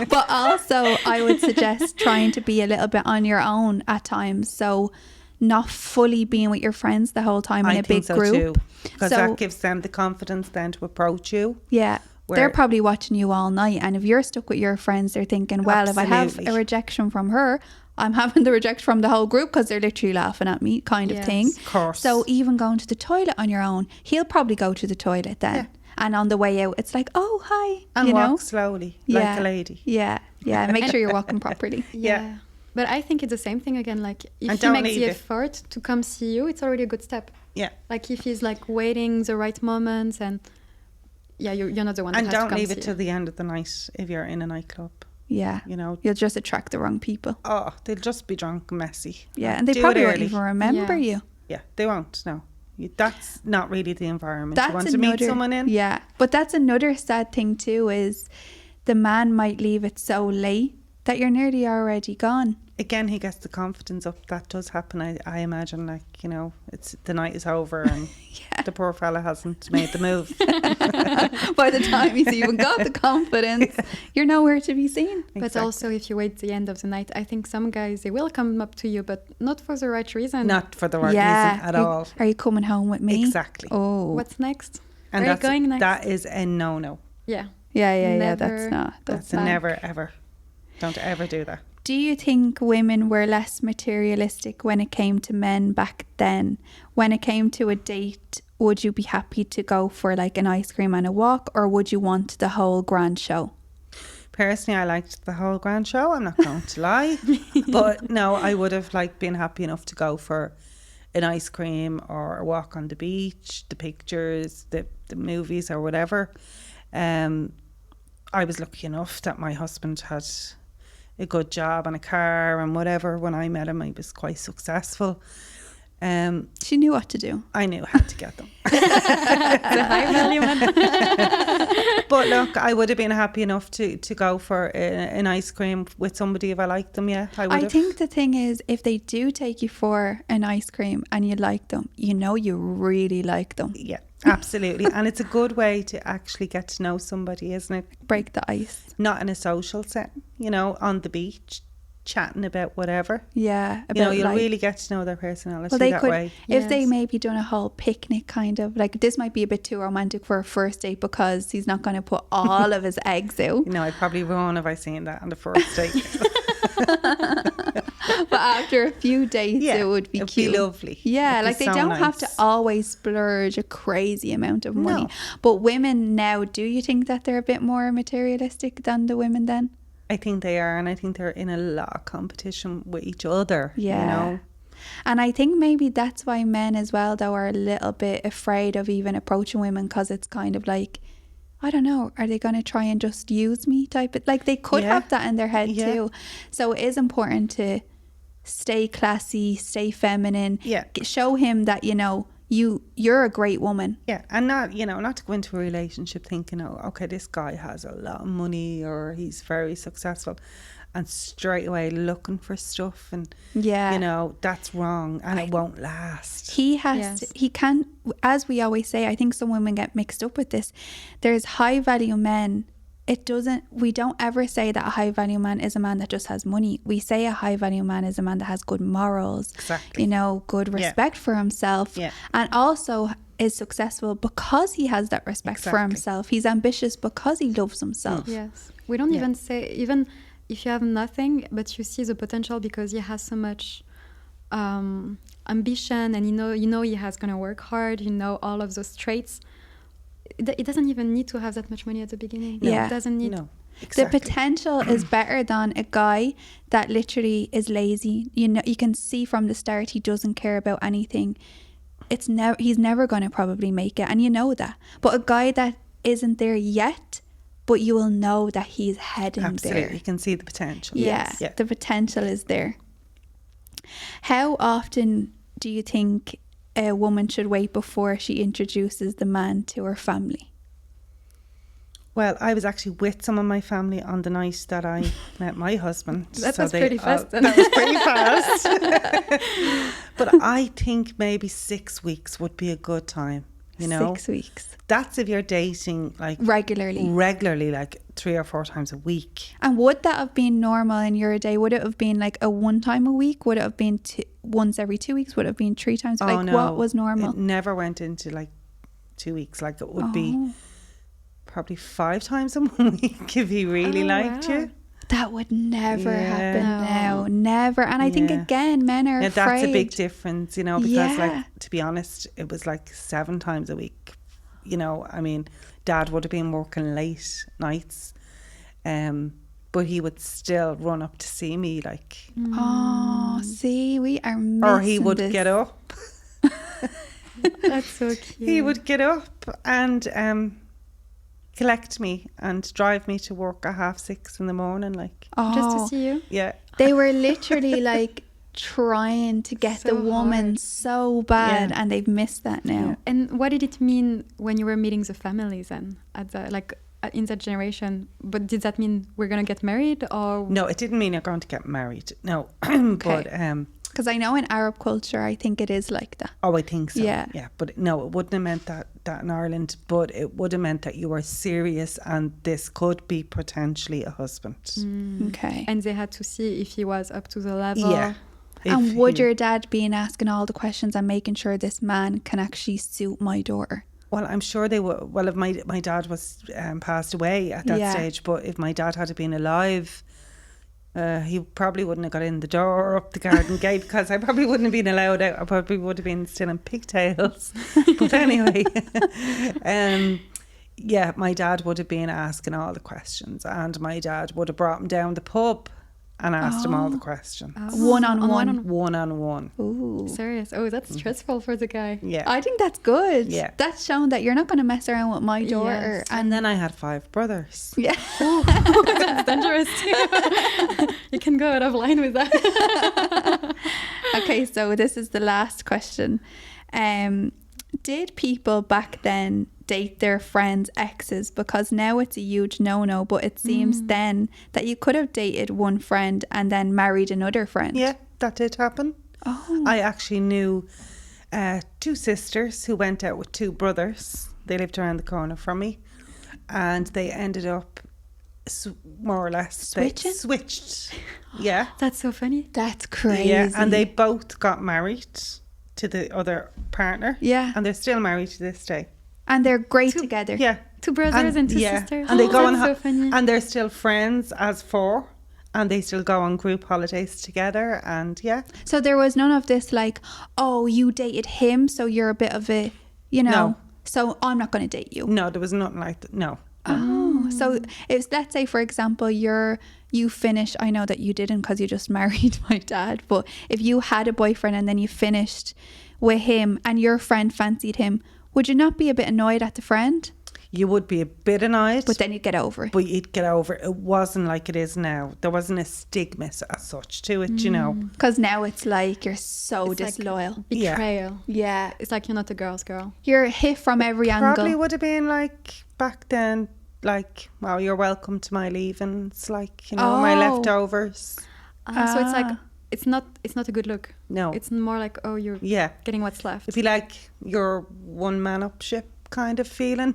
Speaker 3: But also, I would suggest trying to be a little bit on your own at times. So, not fully being with your friends the whole time in
Speaker 2: I
Speaker 3: a
Speaker 2: think
Speaker 3: big
Speaker 2: so
Speaker 3: group.
Speaker 2: too, because
Speaker 3: So-
Speaker 2: that gives them the confidence then to approach you.
Speaker 3: Yeah. They're probably watching you all night, and if you're stuck with your friends, they're thinking, well, if I have
Speaker 2: Absolutely.
Speaker 3: a rejection from her, I'm having the rejection from the whole group because they're literally laughing at me, kind of
Speaker 1: Yes.
Speaker 3: thing.
Speaker 2: Of course.
Speaker 3: So even going to the toilet on your own, he'll probably go to the toilet then.
Speaker 2: Yeah.
Speaker 3: And on the way out, it's like, oh, hi.
Speaker 2: And
Speaker 3: you
Speaker 2: walk
Speaker 3: know?
Speaker 2: slowly,
Speaker 3: Yeah.
Speaker 2: like a lady.
Speaker 3: Yeah. Yeah. Make sure you're walking properly.
Speaker 2: Yeah.
Speaker 1: But I think it's the same thing again. Like if
Speaker 2: And
Speaker 1: he
Speaker 2: don't
Speaker 1: makes the
Speaker 2: leave it.
Speaker 1: effort to come see you, it's already a good step.
Speaker 2: Yeah.
Speaker 1: Like if he's like waiting the right moments, and you're not the one that
Speaker 2: And
Speaker 1: has to
Speaker 2: don't
Speaker 1: come
Speaker 2: leave
Speaker 1: see
Speaker 2: it
Speaker 1: you.
Speaker 2: till the end of the night if you're in a nightclub.
Speaker 3: Yeah.
Speaker 2: You know,
Speaker 3: You'll just attract the wrong people.
Speaker 2: oh, they'll just be drunk and messy.
Speaker 3: Yeah.
Speaker 2: Like,
Speaker 3: And they
Speaker 2: do it
Speaker 3: probably won't
Speaker 2: early.
Speaker 3: even remember
Speaker 1: Yeah.
Speaker 3: you.
Speaker 2: Yeah, they won't. No, that's not really the environment
Speaker 3: That's
Speaker 2: you want to meet someone in.
Speaker 3: Yeah. But that's another sad thing too, is the man might leave it so late that you're nearly already gone.
Speaker 2: Again, he gets the confidence up. That does happen. I imagine, like, you know, it's the night is over and the poor fella hasn't made the move.
Speaker 3: By the time he's even got the confidence, you're nowhere to be seen.
Speaker 1: But
Speaker 2: Exactly.
Speaker 1: also, if you wait the end of the night, I think some guys, they will come up to you, but not for the right reason.
Speaker 2: Not for the right reason at all.
Speaker 3: Are you coming home with me?
Speaker 2: Exactly.
Speaker 3: Oh.
Speaker 1: What's next?
Speaker 2: And
Speaker 1: Where are you
Speaker 2: that's,
Speaker 1: going next?
Speaker 2: that is a no-no.
Speaker 1: Yeah.
Speaker 3: Yeah.
Speaker 1: Never.
Speaker 3: That's not.
Speaker 2: That's a
Speaker 3: bad.
Speaker 2: never, ever. Don't ever do that.
Speaker 3: Do you think women were less materialistic when it came to men back then? When it came to a date, would you be happy to go for like an ice cream and a walk, or would you want the whole grand show?
Speaker 2: Personally, I liked the whole grand show. I'm not going to lie. But no, I would have like been happy enough to go for an ice cream or a walk on the beach, the pictures, the movies or whatever. I was lucky enough that my husband had a good job and a car and whatever. When I met him, he was quite successful.
Speaker 3: She knew what to do.
Speaker 2: I knew how to get them.
Speaker 1: The high value man.
Speaker 2: But look, I would have been happy enough to go for an ice cream with somebody if I liked them. Yeah, I would
Speaker 3: I
Speaker 2: have.
Speaker 3: think the thing is, if they do take you for an ice cream and you like them, you know you really like them.
Speaker 2: Yeah, absolutely. And it's a good way to actually get to know somebody, isn't it?
Speaker 3: Break the ice.
Speaker 2: Not in a social setting, you know, on the beach, chatting about whatever.
Speaker 3: Yeah.
Speaker 2: You know,
Speaker 3: about,
Speaker 2: you'll
Speaker 3: like,
Speaker 2: really get to know their personality
Speaker 3: well, they
Speaker 2: that
Speaker 3: could,
Speaker 2: way.
Speaker 3: if they
Speaker 1: Yes.
Speaker 3: maybe done a whole picnic kind of, like this might be a bit too romantic for a first date because he's not going to put all of his eggs out.
Speaker 2: You know, I'd probably ruin if I seen that on the first date.
Speaker 3: But after a few dates,
Speaker 2: Yeah,
Speaker 3: it would be
Speaker 2: it'd
Speaker 3: cute.
Speaker 2: be lovely.
Speaker 3: Yeah,
Speaker 2: It'd be
Speaker 3: like they
Speaker 2: so
Speaker 3: don't have to
Speaker 2: nice.
Speaker 3: always splurge a crazy amount of money.
Speaker 2: No.
Speaker 3: But women now, do you think that they're a bit more materialistic than the women then?
Speaker 2: I think they are, and I think they're in a lot of competition with each other.
Speaker 3: Yeah.
Speaker 2: You know,
Speaker 3: And I think maybe that's why men as well, though, are a little bit afraid of even approaching women because it's kind of like, I don't know, are they going to try and just use me type of, like they could
Speaker 2: Yeah.
Speaker 3: have that in their head
Speaker 2: Yeah.
Speaker 3: too. So it is important to stay classy, stay feminine,
Speaker 2: Yeah.
Speaker 3: show him that, you know, you're a great woman.
Speaker 2: yeah, and not, you know, not to go into a relationship thinking, oh, okay, this guy has a lot of money or he's very successful, and straight away looking for stuff, and
Speaker 3: Yeah.
Speaker 2: you know, that's wrong, and it won't last.
Speaker 3: He has
Speaker 1: Yes.
Speaker 3: to, he can, as we always say, I think some women get mixed up with this. There's high value men. We don't ever say that a high value man is a man that just has money. We say a high value man is a man that has good morals,
Speaker 2: Exactly.
Speaker 3: you know, good
Speaker 2: Yeah.
Speaker 3: respect for himself,
Speaker 2: Yeah.
Speaker 3: and also is successful because he has that respect for
Speaker 2: Exactly.
Speaker 3: himself. He's ambitious because he loves himself.
Speaker 1: Yes. We don't
Speaker 2: Yeah.
Speaker 1: even say, even if you have nothing, but you see the potential because he has so much ambition, and you know he has gonna work hard, you know, all of those traits. It doesn't even need to have that much money at the beginning.
Speaker 3: No. Yeah.
Speaker 1: It doesn't need.
Speaker 2: No,
Speaker 3: The
Speaker 2: exactly.
Speaker 3: potential is better than a guy that literally is lazy. You know, you can see from the start he doesn't care about anything. He's never going to probably make it, and you know that. But a guy that isn't there yet, but you will know that he's heading
Speaker 2: Absolutely,
Speaker 3: there.
Speaker 2: you can see the potential.
Speaker 3: Yeah,
Speaker 2: Yeah.
Speaker 3: the potential is there. How often do you think a woman should wait before she introduces the man to her family?
Speaker 2: Well, I was actually with some of my family on the night that I met my husband.
Speaker 1: That was pretty fast then.
Speaker 2: That was pretty fast. But I think maybe 6 weeks would be a good time, you know.
Speaker 3: 6 weeks.
Speaker 2: That's if you're dating like
Speaker 3: Regularly.
Speaker 2: like 3 or 4 times a week.
Speaker 3: And would that have been normal in your day? Would it have been like a one time a week? Would it have been once every 2 weeks? Would it have been 3 times? Like what was normal?
Speaker 2: It never went into like 2 weeks. Like it would be probably 5 times a week if he really liked
Speaker 1: wow.
Speaker 2: you.
Speaker 3: That would never
Speaker 2: Yeah.
Speaker 3: happen
Speaker 1: No.
Speaker 3: now. Never. And I think,
Speaker 2: Yeah.
Speaker 3: again, men are
Speaker 2: Yeah,
Speaker 3: afraid.
Speaker 2: that's a big difference, you know, because
Speaker 3: Yeah.
Speaker 2: like, to be honest, it was like 7 times a week. You know, I mean, Dad would have been working late nights, but he would still run up to see me, like,
Speaker 3: Oh, see, we are missing
Speaker 2: or he would
Speaker 3: this.
Speaker 2: get up.
Speaker 1: That's so cute.
Speaker 2: He would get up and collect me and drive me to work at 6:30 in the morning, like,
Speaker 3: Oh,
Speaker 1: just to see you.
Speaker 2: yeah.
Speaker 3: they were literally like trying to get
Speaker 1: So
Speaker 3: the woman
Speaker 1: hard.
Speaker 3: so bad,
Speaker 2: Yeah.
Speaker 3: and they've missed that now.
Speaker 2: Yeah.
Speaker 1: And what did it mean when you were meeting the families then, at the, like in that generation? But did that mean we're gonna get married, or
Speaker 2: No, it didn't mean you're going to get married. No, but
Speaker 3: Because I know in Arab culture, I think it is like that.
Speaker 2: oh, I think so.
Speaker 3: Yeah.
Speaker 2: Yeah, but no, it wouldn't have meant that in Ireland. But it would have meant that you were serious, and this could be potentially a husband.
Speaker 3: Okay.
Speaker 1: and they had to see if he was up to the level?
Speaker 2: Yeah.
Speaker 3: And
Speaker 2: If
Speaker 3: would
Speaker 2: he-
Speaker 3: your dad been asking all the questions and making sure this man can actually suit my daughter?
Speaker 2: Well, I'm sure they would. Well, if my dad was passed away at that
Speaker 3: Yeah.
Speaker 2: stage, but if my dad had been alive, he probably wouldn't have got in the door or up the garden gate, because I probably wouldn't have been allowed out. I probably would have been still in pigtails. But anyway, yeah, my dad would have been asking all the questions, and my dad would have brought him down the pub and asked him all the questions.
Speaker 3: One-on-one.
Speaker 2: One-on-one.
Speaker 3: Ooh.
Speaker 1: Serious? Oh, that's stressful for the guy.
Speaker 2: Yeah.
Speaker 3: I think that's good.
Speaker 2: Yeah.
Speaker 3: That's shown that you're not going to mess around with my daughter.
Speaker 1: Yes.
Speaker 2: And then I had 5 brothers.
Speaker 3: Yeah.
Speaker 1: That's dangerous too. You can go out of line with that.
Speaker 3: Okay, so this is the last question. Did people back then date their friends' exes? Because now it's a huge no-no, but it seems then that you could have dated one friend and then married another friend.
Speaker 2: Yeah, that did happen.
Speaker 3: Oh.
Speaker 2: I actually knew 2 sisters who went out with 2 brothers. They lived around the corner from me, and they ended up more or less they
Speaker 3: Switching?
Speaker 2: switched. Yeah,
Speaker 1: That's so funny.
Speaker 3: That's crazy.
Speaker 2: yeah, and they both got married to the other partner.
Speaker 3: Yeah.
Speaker 2: and they're still married to this day.
Speaker 3: And they're great together.
Speaker 2: Yeah,
Speaker 1: 2 brothers and 2 sisters.
Speaker 2: and they go on,
Speaker 1: That's so funny.
Speaker 2: and they're still friends as 4, and they still go on group holidays together. And yeah,
Speaker 3: So there was none of this like, oh, you dated him, so you're a bit of a, you know,
Speaker 2: No.
Speaker 3: so I'm not going to date you.
Speaker 2: no, there was nothing like that. No.
Speaker 3: Oh, so if let's say, for example, you finish, I know that you didn't because you just married my dad, but if you had a boyfriend and then you finished with him and your friend fancied him, would you not be a bit annoyed at the friend?
Speaker 2: You would be a bit annoyed,
Speaker 3: But then you'd get over it.
Speaker 2: but you'd get over it. It wasn't like it is now. There wasn't a stigma as such to it, you know.
Speaker 3: Because now it's like you're so
Speaker 1: It's like
Speaker 3: disloyal.
Speaker 1: betrayal.
Speaker 3: Yeah.
Speaker 1: It's like you're not a girl's girl.
Speaker 3: You're hit from every
Speaker 2: Probably
Speaker 3: angle.
Speaker 2: would have been like back then, like, well, you're welcome to my leavings, like, you know, my
Speaker 3: Oh.
Speaker 2: leftovers.
Speaker 1: So it's like
Speaker 3: Ah.
Speaker 1: it's not a good look.
Speaker 2: No.
Speaker 1: It's more like, oh, you're
Speaker 2: Yeah.
Speaker 1: getting what's left.
Speaker 2: It'd be like your one man up ship kind of feeling,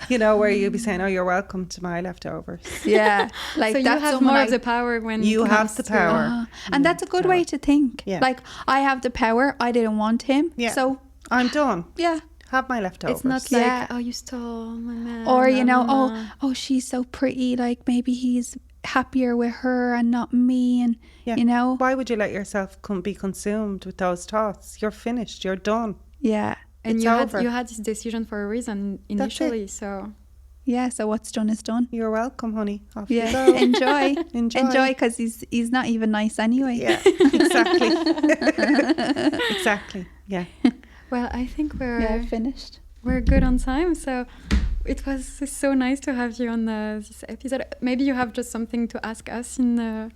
Speaker 2: you know, where you'd be saying, oh, you're welcome to my leftovers.
Speaker 3: Yeah. Like
Speaker 1: so you
Speaker 3: that's
Speaker 1: have
Speaker 3: someone
Speaker 1: more
Speaker 3: I-
Speaker 1: of the power when
Speaker 2: You
Speaker 1: it
Speaker 2: have
Speaker 1: comes
Speaker 2: the
Speaker 1: to-
Speaker 2: power.
Speaker 3: Ah, and that's a good way to think.
Speaker 2: Yeah.
Speaker 3: Like, I have the power, I didn't want him.
Speaker 2: Yeah.
Speaker 3: So,
Speaker 2: I'm done.
Speaker 3: yeah.
Speaker 2: Have my leftovers.
Speaker 1: It's not like,
Speaker 3: Yeah.
Speaker 1: oh, you stole my man.
Speaker 3: Or, you know,
Speaker 1: blah, blah, blah.
Speaker 3: oh, she's so pretty. Like, maybe he's happier with her and not me. And,
Speaker 2: Yeah.
Speaker 3: you know,
Speaker 2: Why would you let yourself be consumed with those thoughts? You're finished. You're done.
Speaker 3: yeah.
Speaker 1: And
Speaker 2: It's
Speaker 1: you
Speaker 2: over.
Speaker 1: had this decision for a reason
Speaker 2: it.
Speaker 1: initially. So
Speaker 3: Yeah. So what's done is done.
Speaker 2: You're welcome, honey. Off
Speaker 3: Yeah.
Speaker 2: you go.
Speaker 3: Enjoy.
Speaker 2: Enjoy.
Speaker 3: Because he's not even nice anyway.
Speaker 2: Yeah, exactly. Exactly. Yeah.
Speaker 1: well, I think
Speaker 3: Yeah, finished.
Speaker 1: we're good on time. So it was so nice to have you on this episode. Maybe you have just something to ask us in the.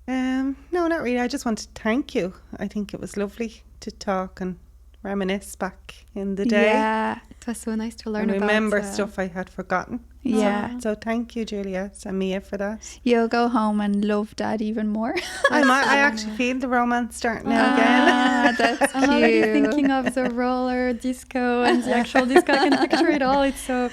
Speaker 2: No, not really. I just want to thank you. I think it was lovely to talk and reminisce back in the day.
Speaker 3: Yeah.
Speaker 1: It was so nice to learn
Speaker 2: And
Speaker 1: about.
Speaker 2: remember stuff I had forgotten.
Speaker 3: Yeah.
Speaker 2: So thank you, Juliette and Mia, for that.
Speaker 3: You'll go home and love Dad even more.
Speaker 2: I actually feel the romance starting now again.
Speaker 3: Ah, that's
Speaker 1: I'm already
Speaker 3: cute.
Speaker 1: thinking of the roller disco and the actual disco. I can picture it all. It's so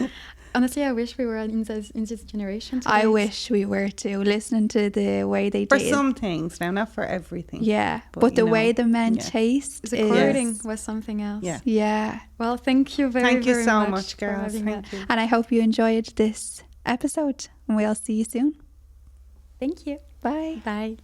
Speaker 1: honestly, I wish we were in this generation today.
Speaker 3: I wish we were too, listening to the way they
Speaker 2: For
Speaker 3: did.
Speaker 2: some things, now not for everything.
Speaker 3: Yeah,
Speaker 2: But,
Speaker 3: but the
Speaker 2: you know,
Speaker 3: way the men
Speaker 2: yeah.
Speaker 3: chased
Speaker 1: The
Speaker 3: is...
Speaker 1: courting was something else.
Speaker 2: Yeah.
Speaker 3: Yeah.
Speaker 1: Well, thank you very,
Speaker 2: Thank you
Speaker 1: very
Speaker 2: so
Speaker 1: much
Speaker 2: much,
Speaker 1: for
Speaker 2: girls.
Speaker 1: having
Speaker 2: Thank
Speaker 1: that.
Speaker 2: you.
Speaker 3: And I hope you enjoyed this episode, and we'll see you soon.
Speaker 1: Thank you.
Speaker 3: Bye.
Speaker 1: Bye.